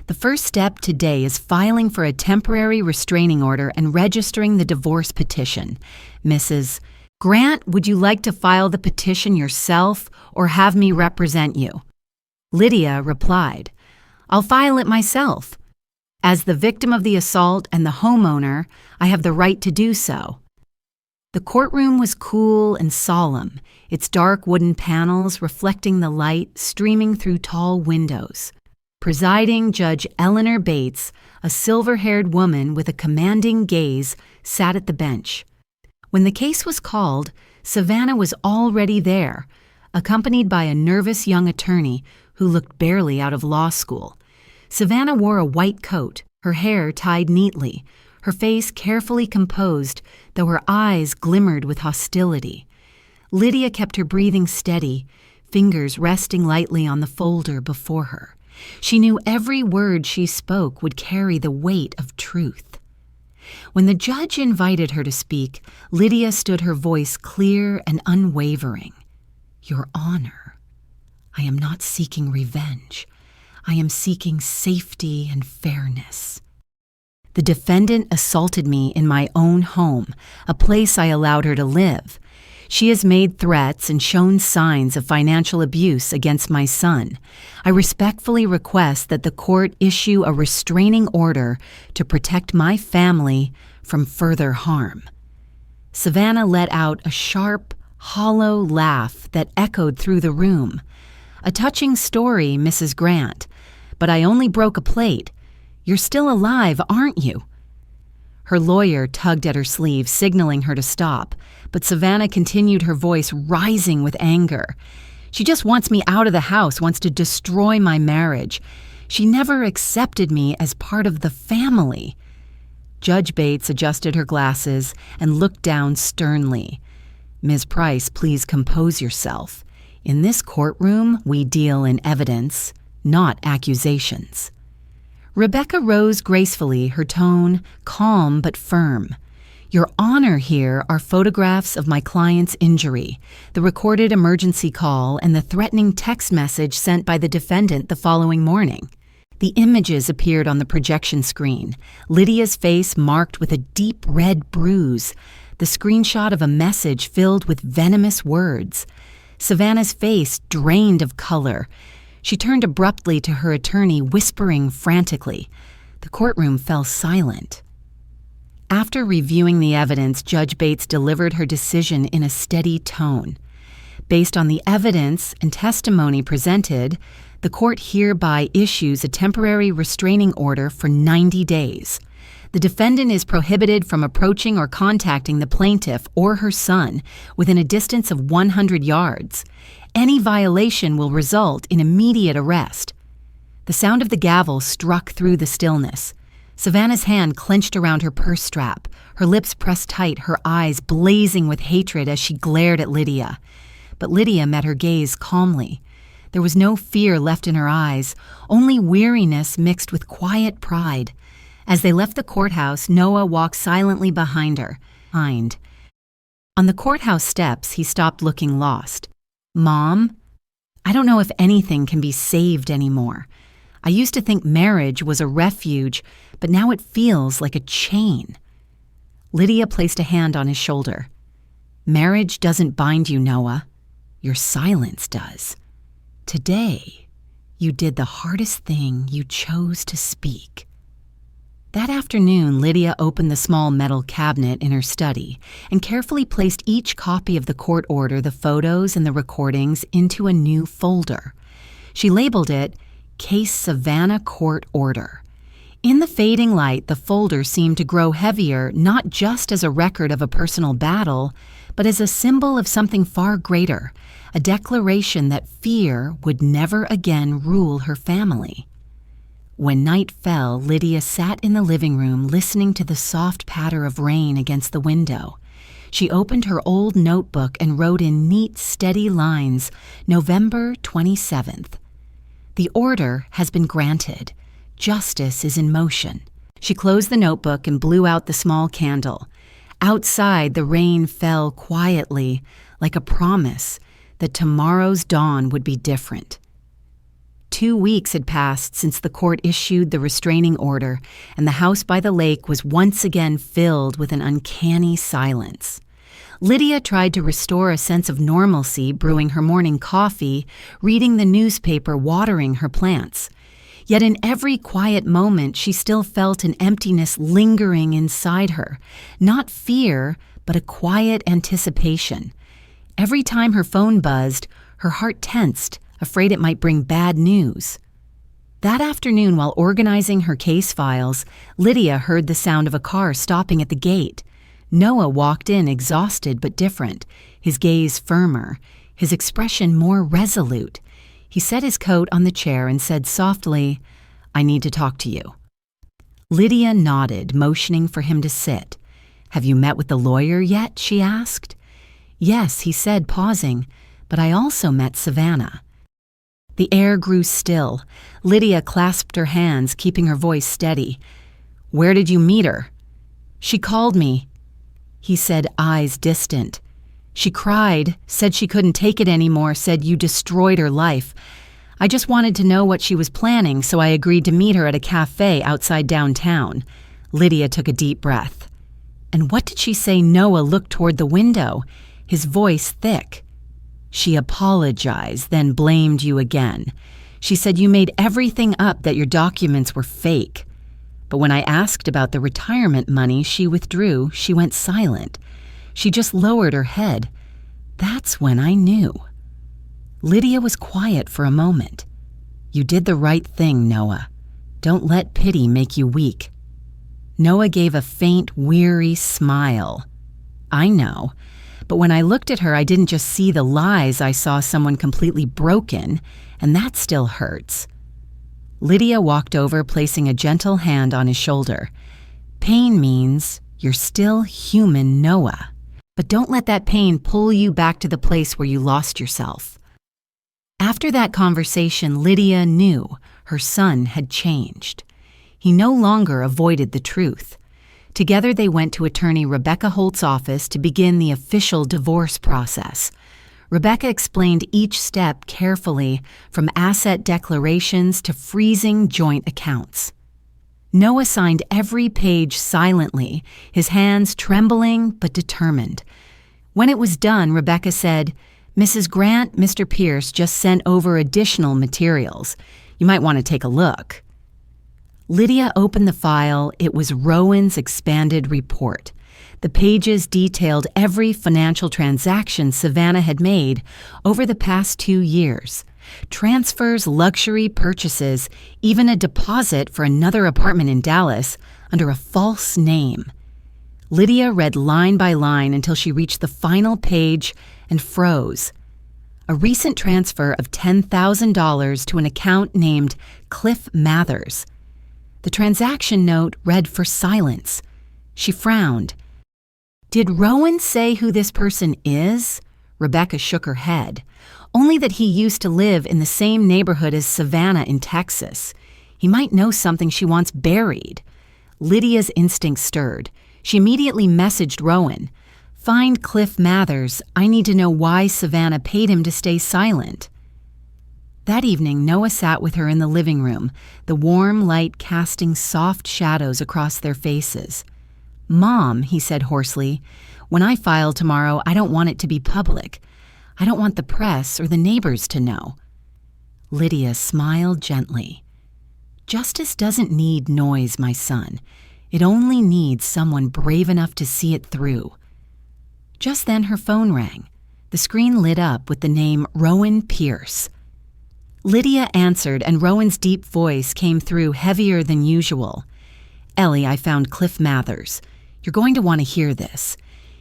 The first step today is filing for a temporary restraining order and registering the divorce petition. Mrs. Grant, would you like to file the petition yourself or have me represent you?" Lydia replied, "I'll file it myself. As the victim of the assault and the homeowner, I have the right to do so." The courtroom was cool and solemn, its dark wooden panels reflecting the light streaming through tall windows. Presiding Judge Eleanor Bates, a silver-haired woman with a commanding gaze, sat at the bench. When the case was called, Savannah was already there, accompanied by a nervous young attorney who looked barely out of law school. Savannah wore a white coat, her hair tied neatly, her face carefully composed, though her eyes glimmered with hostility. Lydia kept her breathing steady, fingers resting lightly on the folder before her. She knew every word she spoke would carry the weight of truth. When the judge invited her to speak, Lydia stood, her voice clear and unwavering. "Your Honor, I am not seeking revenge. I am seeking safety and fairness. The defendant assaulted me in my own home, a place I allowed her to live. She has made threats and shown signs of financial abuse against my son. I respectfully request that the court issue a restraining order to protect my family from further harm." Savannah let out a sharp, hollow laugh that echoed through the room. "A touching story, Mrs. Grant, but I only broke a plate. You're still alive, aren't you?" Her lawyer tugged at her sleeve, signaling her to stop, but Savannah continued, her voice rising with anger. "She just wants me out of the house, wants to destroy my marriage. She never accepted me as part of the family." Judge Bates adjusted her glasses and looked down sternly. "Ms. Price, please compose yourself. In this courtroom, we deal in evidence, not accusations." Rebecca rose gracefully, her tone calm but firm. "Your Honor, here are photographs of my client's injury, the recorded emergency call, and the threatening text message sent by the defendant the following morning." The images appeared on the projection screen, Lydia's face marked with a deep red bruise, the screenshot of a message filled with venomous words. Savannah's face drained of color. She turned abruptly to her attorney, whispering frantically. The courtroom fell silent. After reviewing the evidence, Judge Bates delivered her decision in a steady tone. "Based on the evidence and testimony presented, the court hereby issues a temporary restraining order for 90 days. The defendant is prohibited from approaching or contacting the plaintiff or her son within a distance of 100 yards. Any violation will result in immediate arrest." The sound of the gavel struck through the stillness. Savannah's hand clenched around her purse strap, her lips pressed tight, her eyes blazing with hatred as she glared at Lydia. But Lydia met her gaze calmly. There was no fear left in her eyes, only weariness mixed with quiet pride. As they left the courthouse, Noah walked silently behind her. On the courthouse steps, he stopped, looking lost. "Mom, I don't know if anything can be saved anymore. I used to think marriage was a refuge, but now it feels like a chain." Lydia placed a hand on his shoulder. "Marriage doesn't bind you, Noah. Your silence does. Today, you did the hardest thing. You chose to speak." That afternoon, Lydia opened the small metal cabinet in her study and carefully placed each copy of the court order, the photos, and the recordings into a new folder. She labeled it Case Savannah Court Order. In the fading light, the folder seemed to grow heavier, not just as a record of a personal battle, but as a symbol of something far greater, a declaration that fear would never again rule her family. When night fell, Lydia sat in the living room listening to the soft patter of rain against the window. She opened her old notebook and wrote in neat, steady lines, November 27th. "The order has been granted. Justice is in motion." She closed the notebook and blew out the small candle. Outside, the rain fell quietly, like a promise that tomorrow's dawn would be different. 2 weeks had passed since the court issued the restraining order, and the house by the lake was once again filled with an uncanny silence. Lydia tried to restore a sense of normalcy, brewing her morning coffee, reading the newspaper, watering her plants. Yet in every quiet moment, she still felt an emptiness lingering inside her, not fear, but a quiet anticipation. Every time her phone buzzed, her heart tensed, afraid it might bring bad news. That afternoon, while organizing her case files, Lydia heard the sound of a car stopping at the gate. Noah walked in, exhausted but different, his gaze firmer, his expression more resolute. He set his coat on the chair and said softly, "I need to talk to you." Lydia nodded, motioning for him to sit. "Have you met with the lawyer yet?" she asked. "Yes," he said, pausing, "but I also met Savannah." The air grew still. Lydia clasped her hands, keeping her voice steady. "Where did you meet her?" "She called me," he said, eyes distant. "She cried, said she couldn't take it anymore, said you destroyed her life. I just wanted to know what she was planning, so I agreed to meet her at a cafe outside downtown." Lydia took a deep breath. "And what did she say?" Noah looked toward the window. his voice thick. "She apologized, then blamed you again. She said you made everything up, that your documents were fake. But when I asked about the retirement money, she withdrew. She went silent. She just lowered her head. That's when I knew." Lydia was quiet for a moment. "You did the right thing, Noah. Don't let pity make you weak." Noah gave a faint, weary smile. "I know. But when I looked at her, I didn't just see the lies, I saw someone completely broken, and that still hurts." Lydia walked over, placing a gentle hand on his shoulder. "Pain means you're still human, Noah. But don't let that pain pull you back to the place where you lost yourself." After that conversation, Lydia knew her son had changed. He no longer avoided the truth. Together they went to attorney Rebecca Holt's office to begin the official divorce process. Rebecca explained each step carefully, from asset declarations to freezing joint accounts. Noah signed every page silently, his hands trembling but determined. When it was done, Rebecca said, "Mrs. Grant, Mr. Pierce just sent over additional materials. You might want to take a look." Lydia opened the file. It was Rowan's expanded report. The pages detailed every financial transaction Savannah had made over the past 2 years. Transfers, luxury purchases, even a deposit for another apartment in Dallas under a false name. Lydia read line by line until she reached the final page and froze. A recent transfer of $10,000 to an account named Cliff Mathers. The transaction note read for silence. She frowned. "Did Rowan say who this person is?" Rebecca shook her head. "Only that he used to live in the same neighborhood as Savannah in Texas. He might know something she wants buried." Lydia's instinct stirred. She immediately messaged Rowan. "Find Cliff Mathers. I need to know why Savannah paid him to stay silent." That evening, Noah sat with her in the living room, the warm light casting soft shadows across their faces. "Mom," he said hoarsely, "when I file tomorrow, I don't want it to be public. I don't want the press or the neighbors to know." Lydia smiled gently. "Justice doesn't need noise, my son. It only needs someone brave enough to see it through." Just then her phone rang. The screen lit up with the name Rowan Pierce. Lydia answered, and Rowan's deep voice came through heavier than usual. "Ellie, I found Cliff Mathers. You're going to want to hear this.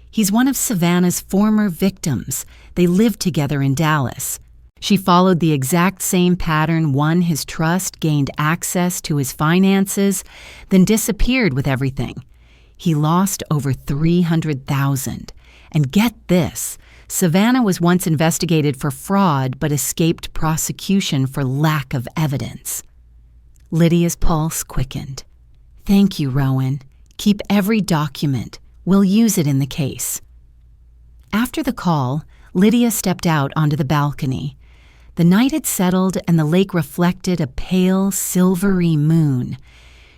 He's one of Savannah's former victims. They lived together in Dallas. She followed the exact same pattern, won his trust, gained access to his finances, then disappeared with everything. He lost over $300,000. And get this, Savannah was once investigated for fraud but escaped prosecution for lack of evidence." Lydia's pulse quickened. "Thank you, Rowan. Keep every document. We'll use it in the case." After the call, Lydia stepped out onto the balcony. The night had settled and the lake reflected a pale, silvery moon.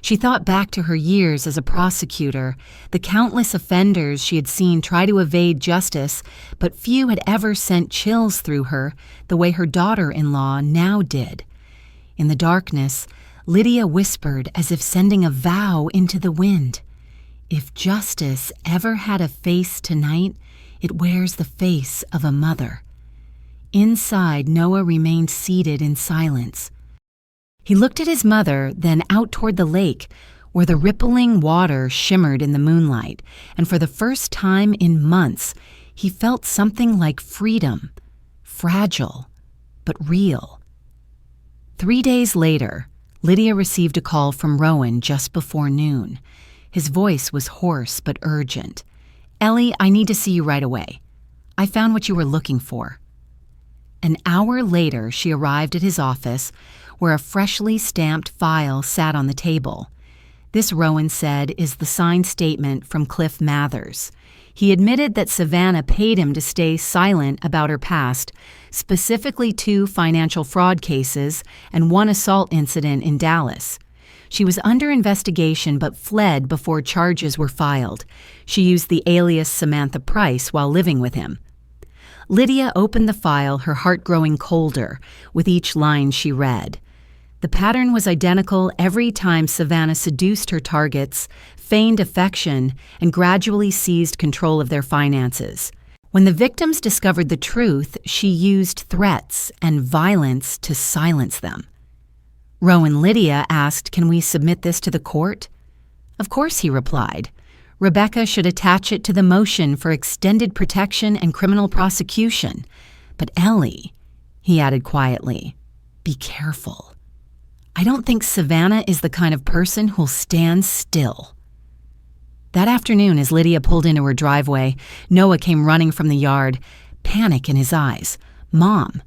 She thought back to her years as a prosecutor, the countless offenders she had seen try to evade justice, but few had ever sent chills through her the way her daughter-in-law now did. In the darkness, Lydia whispered as if sending a vow into the wind. "If justice ever had a face tonight, it wears the face of a mother." Inside, Noah remained seated in silence. He looked at his mother, then out toward the lake, where the rippling water shimmered in the moonlight, and for the first time in months, he felt something like freedom, fragile, but real. 3 days later, Lydia received a call from Rowan just before noon. His voice was hoarse but urgent. "Ellie, I need to see you right away. I found what you were looking for." An hour later, she arrived at his office, where a freshly stamped file sat on the table. This, Rowan said, is the signed statement from Cliff Mathers. He admitted that Savannah paid him to stay silent about her past, specifically 2 financial fraud cases and 1 assault incident in Dallas. She was under investigation but fled before charges were filed. She used the alias Samantha Price while living with him. Lydia opened the file, her heart growing colder with each line she read. The pattern was identical every time Savannah seduced her targets, feigned affection, and gradually seized control of their finances. When the victims discovered the truth, she used threats and violence to silence them. Rowan Lydia asked, "Can we submit this to the court?" "Of course," he replied. "Rebecca should attach it to the motion for extended protection and criminal prosecution. But Ellie," he added quietly, "be careful. I don't think Savannah is the kind of person who'll stand still." That afternoon, as Lydia pulled into her driveway, Noah came running from the yard, panic in his eyes. "Mom,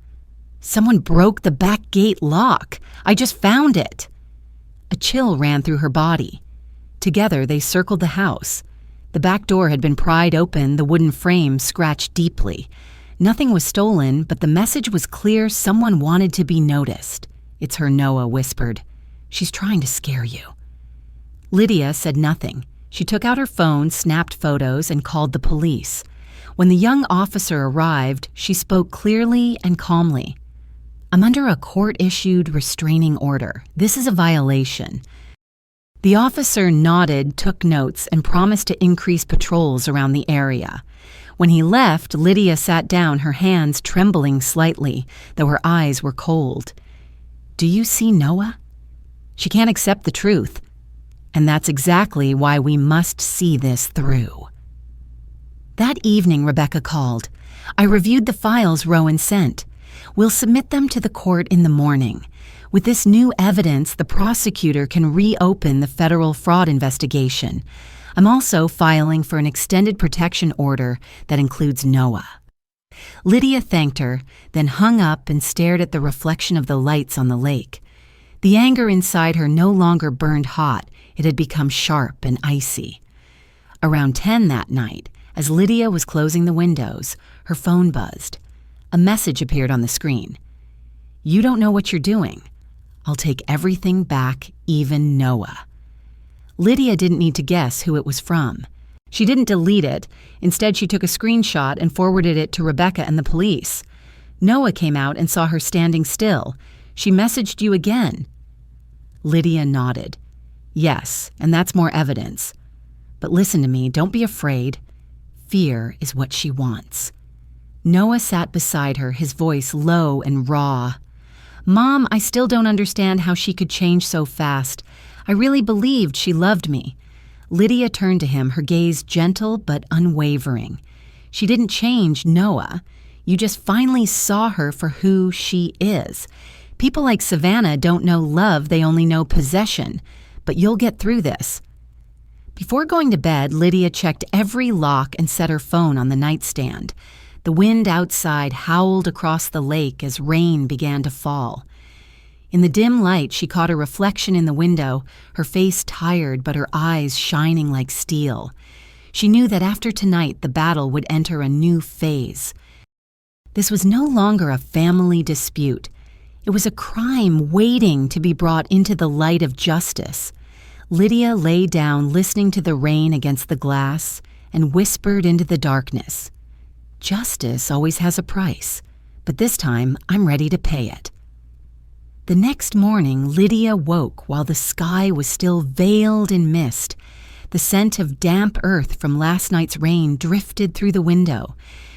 someone broke the back gate lock. I just found it." A chill ran through her body. Together, they circled the house. The back door had been pried open, the wooden frame scratched deeply. Nothing was stolen, but the message was clear: someone wanted to be noticed. "It's her," Noah whispered. "She's trying to scare you." Lydia said nothing. She took out her phone, snapped photos, and called the police. When the young officer arrived, she spoke clearly and calmly. "I'm under a court-issued restraining order. This is a violation." The officer nodded, took notes, and promised to increase patrols around the area. When he left, Lydia sat down, her hands trembling slightly, though her eyes were cold. "Do you see Noah? She can't accept the truth. And that's exactly why we must see this through." That evening, Rebecca called. "I reviewed the files Rowan sent. We'll submit them to the court in the morning. With this new evidence, the prosecutor can reopen the federal fraud investigation. I'm also filing for an extended protection order that includes Noah." Lydia thanked her, then hung up and stared at the reflection of the lights on the lake. The anger inside her no longer burned hot. It had become sharp and icy. Around 10 that night, as Lydia was closing the windows, her phone buzzed. A message appeared on the screen. "You don't know what you're doing. I'll take everything back, even Noah." Lydia didn't need to guess who it was from. She didn't delete it. Instead, she took a screenshot and forwarded it to Rebecca and the police. Noah came out and saw her standing still. "She messaged you again." Lydia nodded. "Yes, and that's more evidence. But listen to me, don't be afraid. Fear is what she wants." Noah sat beside her, his voice low and raw. "Mom, I still don't understand how she could change so fast. I really believed she loved me." Lydia turned to him, her gaze gentle but unwavering. "She didn't change, Noah. You just finally saw her for who she is. People like Savannah don't know love, they only know possession. But you'll get through this." Before going to bed, Lydia checked every lock and set her phone on the nightstand. The wind outside howled across the lake as rain began to fall. In the dim light, she caught a reflection in the window, her face tired but her eyes shining like steel. She knew that after tonight, the battle would enter a new phase. This was no longer a family dispute. It was a crime waiting to be brought into the light of justice. Lydia lay down, listening to the rain against the glass, and whispered into the darkness. "Justice always has a price, but this time I'm ready to pay it." The next morning, Lydia woke while the sky was still veiled in mist. The scent of damp earth from last night's rain drifted through the window.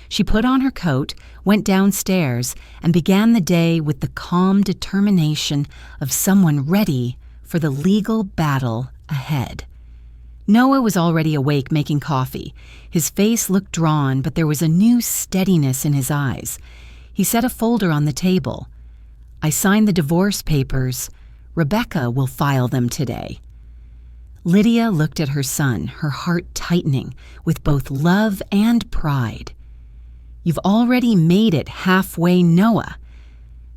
She put on her coat, went downstairs, and began the day with the calm determination of someone ready for the legal battle ahead. Noah was already awake making coffee. His face looked drawn, but there was a new steadiness in his eyes. He set a folder on the table. "I signed the divorce papers. Rebecca will file them today." Lydia looked at her son, her heart tightening with both love and pride. "You've already made it halfway, Noah.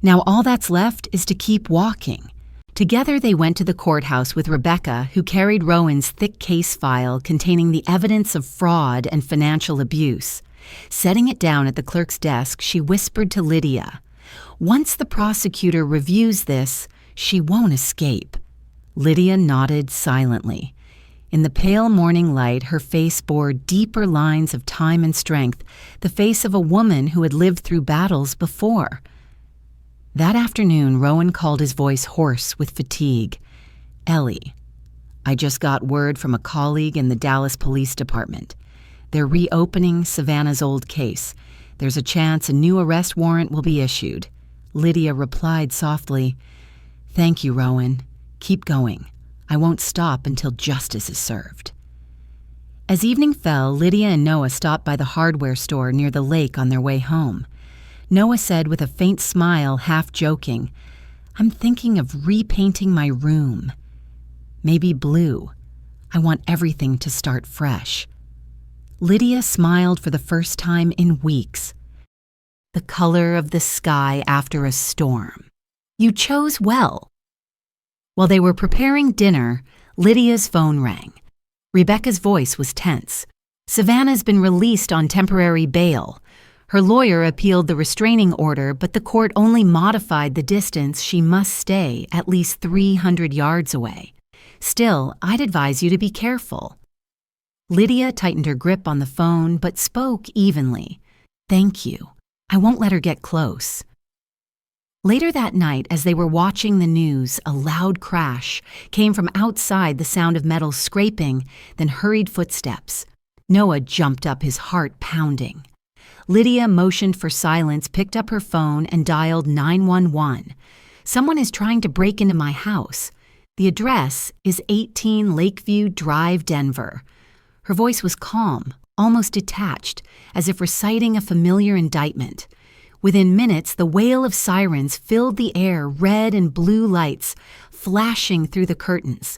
Now all that's left is to keep walking." Together they went to the courthouse with Rebecca, who carried Rowan's thick case file containing the evidence of fraud and financial abuse. Setting it down at the clerk's desk, she whispered to Lydia, "Once the prosecutor reviews this, she won't escape." Lydia nodded silently. In the pale morning light, her face bore deeper lines of time and strength, the face of a woman who had lived through battles before. That afternoon, Rowan called his voice hoarse with fatigue. "Ellie, I just got word from a colleague in the Dallas Police Department. They're reopening Savannah's old case. There's a chance a new arrest warrant will be issued." Lydia replied softly, "Thank you, Rowan. Keep going. I won't stop until justice is served." As evening fell, Lydia and Noah stopped by the hardware store near the lake on their way home. Noah said with a faint smile, half joking, "I'm thinking of repainting my room. Maybe blue. I want everything to start fresh." Lydia smiled for the first time in weeks. "The color of the sky after a storm. You chose well." While they were preparing dinner, Lydia's phone rang. Rebecca's voice was tense. "Savannah's been released on temporary bail. Her lawyer appealed the restraining order, but the court only modified the distance she must stay, at least 300 yards away. Still, I'd advise you to be careful." Lydia tightened her grip on the phone, but spoke evenly. "Thank you. I won't let her get close." Later that night, as they were watching the news, a loud crash came from outside, the sound of metal scraping, then hurried footsteps. Noah jumped up, his heart pounding. Lydia motioned for silence, picked up her phone, and dialed 911. "Someone is trying to break into my house. The address is 18 Lakeview Drive, Denver." Her voice was calm, almost detached, as if reciting a familiar indictment. Within minutes, the wail of sirens filled the air, red and blue lights flashing through the curtains.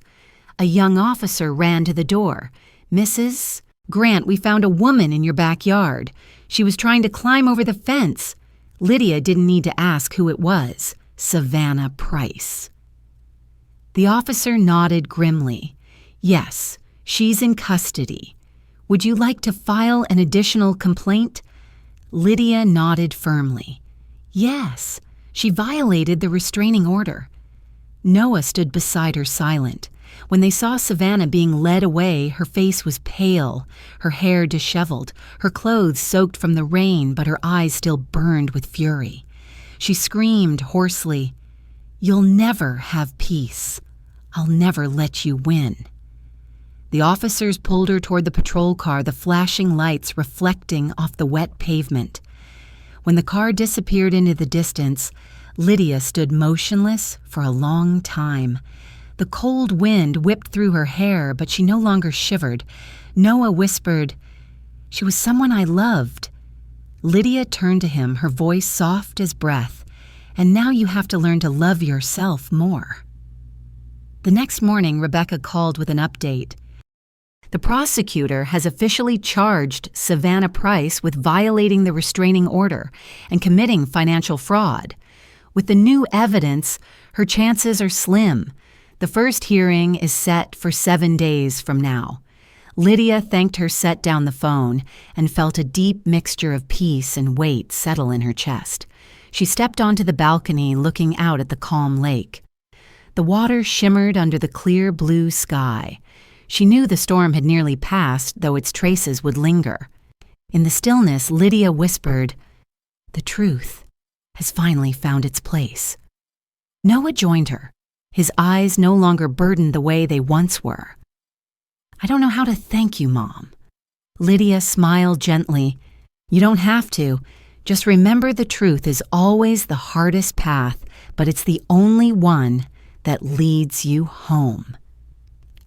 A young officer ran to the door. "Mrs. Grant, we found a woman in your backyard. She was trying to climb over the fence." Lydia didn't need to ask who it was. Savannah Price. The officer nodded grimly. "Yes, she's in custody. Would you like to file an additional complaint?" Lydia nodded firmly. "Yes, she violated the restraining order." Noah stood beside her silent. When they saw Savannah being led away, her face was pale, her hair disheveled, her clothes soaked from the rain, but her eyes still burned with fury. She screamed hoarsely, "You'll never have peace. I'll never let you win." The officers pulled her toward the patrol car, the flashing lights reflecting off the wet pavement. When the car disappeared into the distance, Lydia stood motionless for a long time. The cold wind whipped through her hair, but she no longer shivered. Noah whispered, "She was someone I loved." Lydia turned to him, her voice soft as breath. "And now you have to learn to love yourself more." The next morning, Rebecca called with an update. The prosecutor has officially charged Savannah Price with violating the restraining order and committing financial fraud. With the new evidence, her chances are slim. The first hearing is set for 7 days from now. Lydia thanked her, set down the phone, and felt a deep mixture of peace and weight settle in her chest. She stepped onto the balcony, looking out at the calm lake. The water shimmered under the clear blue sky. She knew the storm had nearly passed, though its traces would linger. In the stillness, Lydia whispered, "The truth has finally found its place." Noah joined her, his eyes no longer burdened the way they once were. "I don't know how to thank you, Mom." Lydia smiled gently. "You don't have to. Just remember the truth is always the hardest path, but it's the only one that leads you home."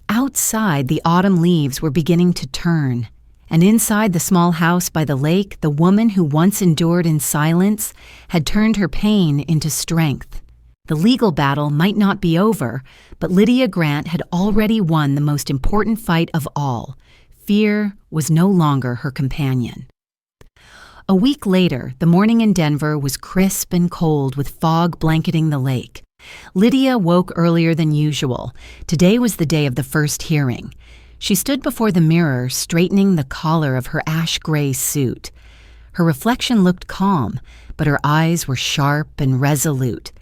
Outside, the autumn leaves were beginning to turn, and inside the small house by the lake, the woman who once endured in silence had turned her pain into strength. The legal battle might not be over, but Lydia Grant had already won the most important fight of all. Fear was no longer her companion. A week later, the morning in Denver was crisp and cold with fog blanketing the lake. Lydia woke earlier than usual. Today was the day of the first hearing. She stood before the mirror, straightening the collar of her ash-gray suit. Her reflection looked calm, but her eyes were sharp and resolute.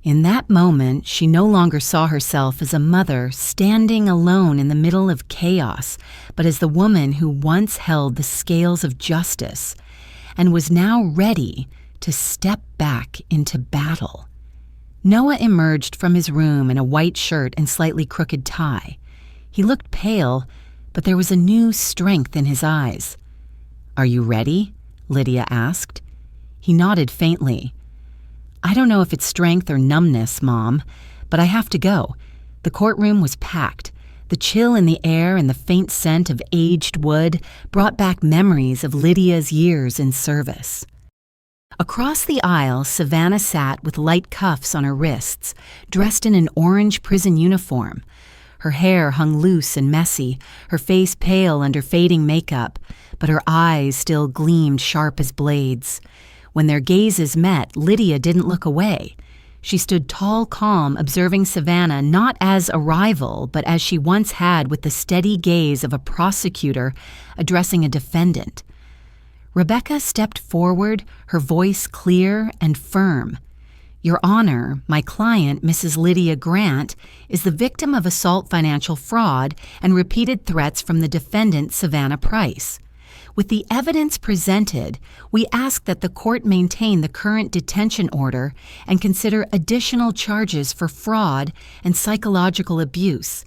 In that moment, she no longer saw herself as a mother standing alone in the middle of chaos, but as the woman who once held the scales of justice and was now ready to step back into battle. Noah emerged from his room in a white shirt and slightly crooked tie. He looked pale, but there was a new strength in his eyes. "Are you ready?" Lydia asked. He nodded faintly. "I don't know if it's strength or numbness, Mom, but I have to go." The courtroom was packed. The chill in the air and the faint scent of aged wood brought back memories of Lydia's years in service. Across the aisle, Savannah sat with light cuffs on her wrists, dressed in an orange prison uniform. Her hair hung loose and messy, her face pale under fading makeup, but her eyes still gleamed sharp as blades. When their gazes met, Lydia didn't look away. She stood tall, calm, observing Savannah not as a rival, but as she once had with the steady gaze of a prosecutor addressing a defendant. Rebecca stepped forward, her voice clear and firm. "Your Honor, my client, Mrs. Lydia Grant, is the victim of assault, financial fraud, and repeated threats from the defendant, Savannah Price. With the evidence presented, we ask that the court maintain the current detention order and consider additional charges for fraud and psychological abuse."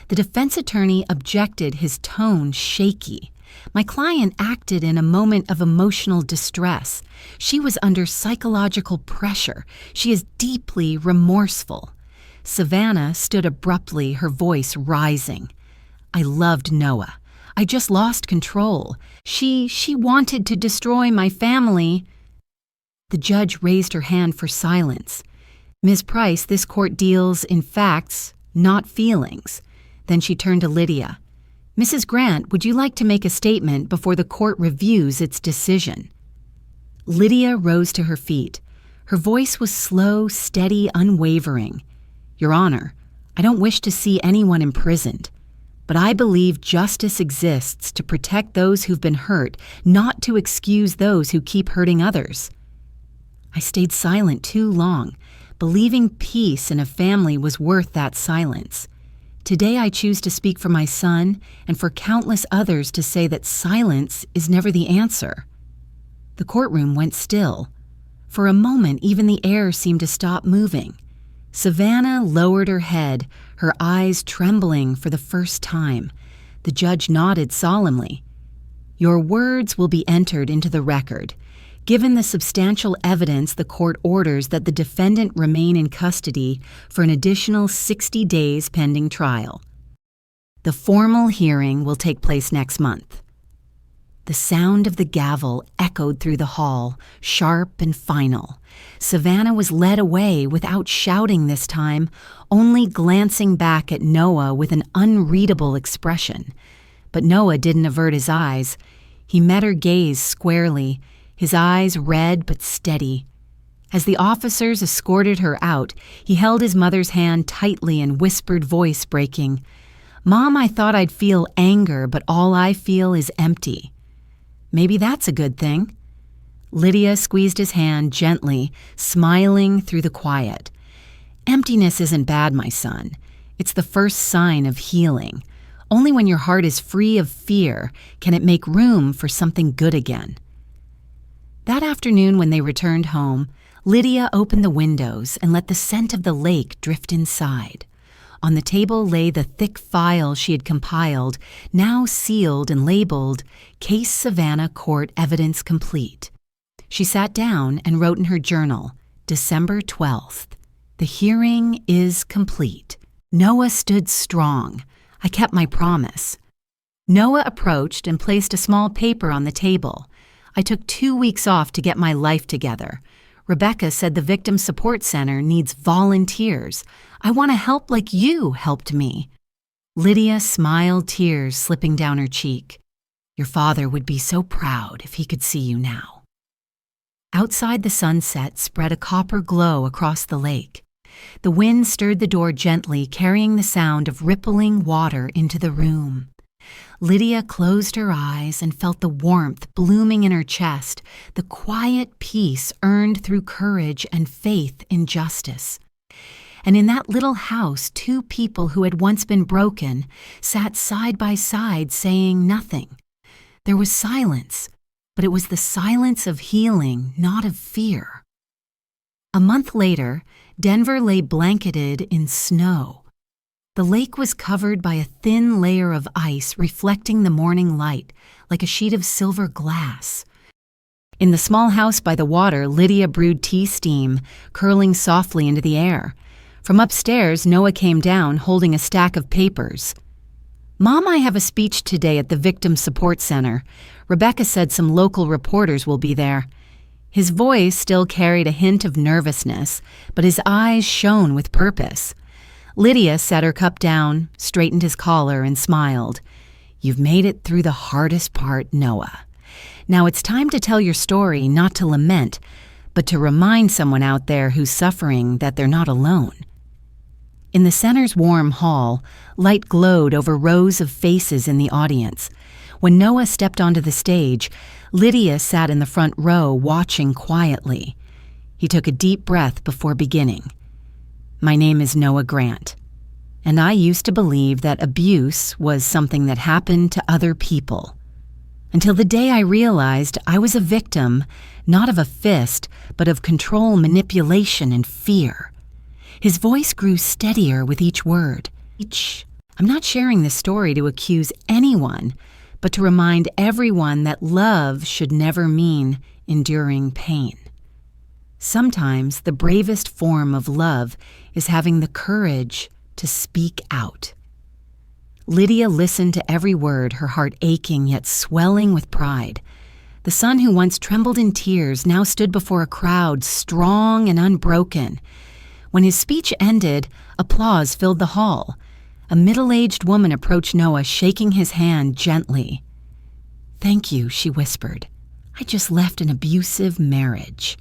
The defense attorney objected, his tone shaky. "My client acted in a moment of emotional distress. She was under psychological pressure. She is deeply remorseful." Savannah stood abruptly, her voice rising. "I loved Noah. I just lost control. She wanted to destroy my family." The judge raised her hand for silence. "Ms. Price, this court deals in facts, not feelings." Then she turned to Lydia. "Mrs. Grant, would you like to make a statement before the court reviews its decision?" Lydia rose to her feet. Her voice was slow, steady, unwavering. "Your Honor, I don't wish to see anyone imprisoned. But I believe justice exists to protect those who've been hurt, not to excuse those who keep hurting others." I stayed silent too long, believing peace in a family was worth that silence. Today I choose to speak for my son and for countless others to say that silence is never the answer. The courtroom went still. For a moment, even the air seemed to stop moving. Savannah lowered her head, her eyes trembling for the first time. The judge nodded solemnly. "Your words will be entered into the record. Given the substantial evidence, the court orders that the defendant remain in custody for an additional 60 days pending trial. The formal hearing will take place next month." The sound of the gavel echoed through the hall, sharp and final. Savannah was led away without shouting this time, only glancing back at Noah with an unreadable expression. But Noah didn't avert his eyes. He met her gaze squarely, his eyes red but steady. As the officers escorted her out, he held his mother's hand tightly and whispered, voice breaking, "Mom, I thought I'd feel anger, but all I feel is empty." "Maybe that's a good thing." Lydia squeezed his hand gently, smiling through the quiet. "Emptiness isn't bad, my son. It's the first sign of healing. Only when your heart is free of fear can it make room for something good again." That afternoon when they returned home, Lydia opened the windows and let the scent of the lake drift inside. On the table lay the thick file she had compiled, now sealed and labeled, "Case Savannah Court Evidence Complete." She sat down and wrote in her journal, December 12th, "The hearing is complete. Noah stood strong. I kept my promise." Noah approached and placed a small paper on the table. "I took 2 weeks off to get my life together. Rebecca said the Victim Support Center needs volunteers. I want to help like you helped me." Lydia smiled, tears slipping down her cheek. "Your father would be so proud if he could see you now." Outside, the sunset spread a copper glow across the lake. The wind stirred the door gently, carrying the sound of rippling water into the room. Lydia closed her eyes and felt the warmth blooming in her chest, the quiet peace earned through courage and faith in justice. And in that little house, two people who had once been broken sat side by side saying nothing. There was silence, but it was the silence of healing, not of fear. A month later, Denver lay blanketed in snow. The lake was covered by a thin layer of ice reflecting the morning light like a sheet of silver glass. In the small house by the water, Lydia brewed tea steam, curling softly into the air. From upstairs, Noah came down holding a stack of papers. "Mom, I have a speech today at the Victim Support Center. Rebecca said some local reporters will be there." His voice still carried a hint of nervousness, but his eyes shone with purpose. Lydia set her cup down, straightened his collar, and smiled. "You've made it through the hardest part, Noah. Now it's time to tell your story, not to lament, but to remind someone out there who's suffering that they're not alone." In the center's warm hall, light glowed over rows of faces in the audience. When Noah stepped onto the stage, Lydia sat in the front row watching quietly. He took a deep breath before beginning. "My name is Noah Grant, and I used to believe that abuse was something that happened to other people. Until the day I realized I was a victim, not of a fist, but of control, manipulation, and fear." His voice grew steadier with each word. "I'm not sharing this story to accuse anyone, but to remind everyone that love should never mean enduring pain. Sometimes the bravest form of love is having the courage to speak out." Lydia listened to every word, her heart aching yet swelling with pride. The son who once trembled in tears now stood before a crowd, strong and unbroken. When his speech ended, applause filled the hall. A middle-aged woman approached Noah, shaking his hand gently. "Thank you," she whispered. "I just left an abusive marriage.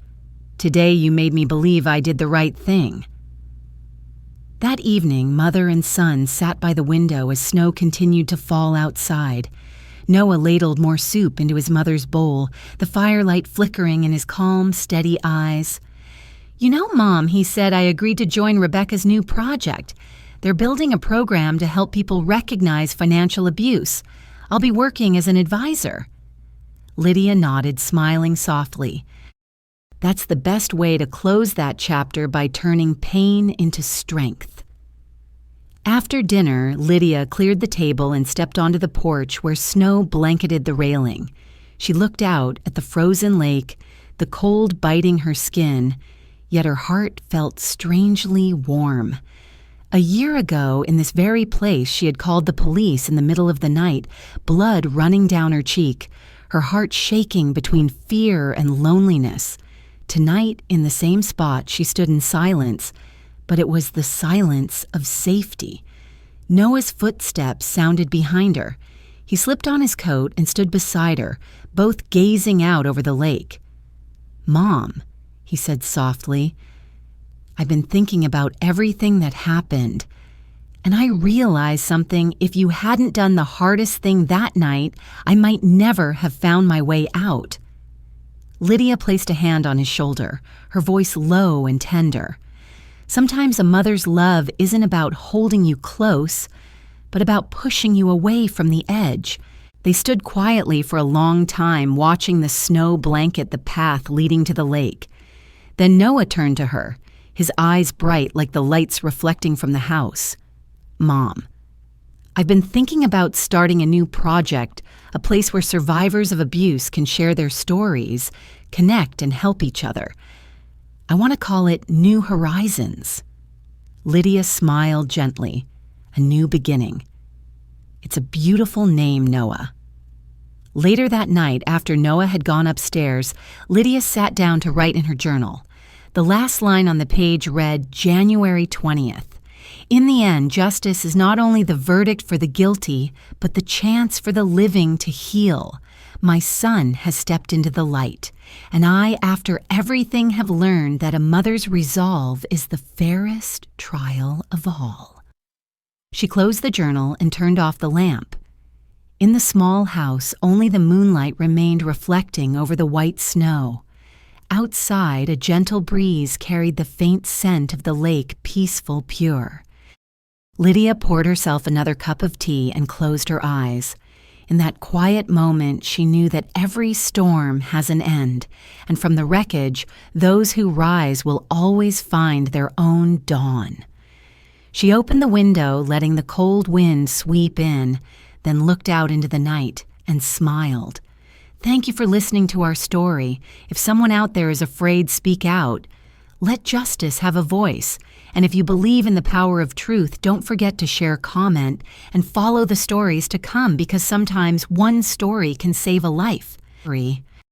Today you made me believe I did the right thing." That evening, mother and son sat by the window as snow continued to fall outside. Noah ladled more soup into his mother's bowl, the firelight flickering in his calm, steady eyes. "You know, Mom," he said, "I agreed to join Rebecca's new project. They're building a program to help people recognize financial abuse. I'll be working as an advisor." Lydia nodded, smiling softly. That's the best way to close that chapter, by turning pain into strength. After dinner, Lydia cleared the table and stepped onto the porch where snow blanketed the railing. She looked out at the frozen lake, the cold biting her skin, yet her heart felt strangely warm. A year ago, in this very place, she had called the police in the middle of the night, blood running down her cheek, her heart shaking between fear and loneliness. Tonight, in the same spot, she stood in silence, but it was the silence of safety. Noah's footsteps sounded behind her. He slipped on his coat and stood beside her, both gazing out over the lake. "Mom," he said softly, "I've been thinking about everything that happened, and I realized something. If you hadn't done the hardest thing that night, I might never have found my way out." Lydia placed a hand on his shoulder, her voice low and tender. Sometimes a mother's love isn't about holding you close, but about pushing you away from the edge. They stood quietly for a long time, watching the snow blanket the path leading to the lake. Then Noah turned to her, his eyes bright like the lights reflecting from the house. "Mom, I've been thinking about starting a new project, a place where survivors of abuse can share their stories, connect, and help each other. I want to call it New Horizons." Lydia smiled gently. "A new beginning. It's a beautiful name, Noah." Later that night, after Noah had gone upstairs, Lydia sat down to write in her journal. The last line on the page read, January 20th. "In the end, justice is not only the verdict for the guilty, but the chance for the living to heal. My son has stepped into the light, and I, after everything, have learned that a mother's resolve is the fairest trial of all." She closed the journal and turned off the lamp. In the small house, only the moonlight remained reflecting over the white snow. Outside, a gentle breeze carried the faint scent of the lake, peaceful, pure. Lydia poured herself another cup of tea and closed her eyes. In that quiet moment, she knew that every storm has an end, and from the wreckage, those who rise will always find their own dawn. She opened the window, letting the cold wind sweep in, then looked out into the night and smiled. Thank you for listening to our story. If someone out there is afraid, speak out. Let justice have a voice. And if you believe in the power of truth, don't forget to share, comment, and follow the stories to come, because sometimes one story can save a life.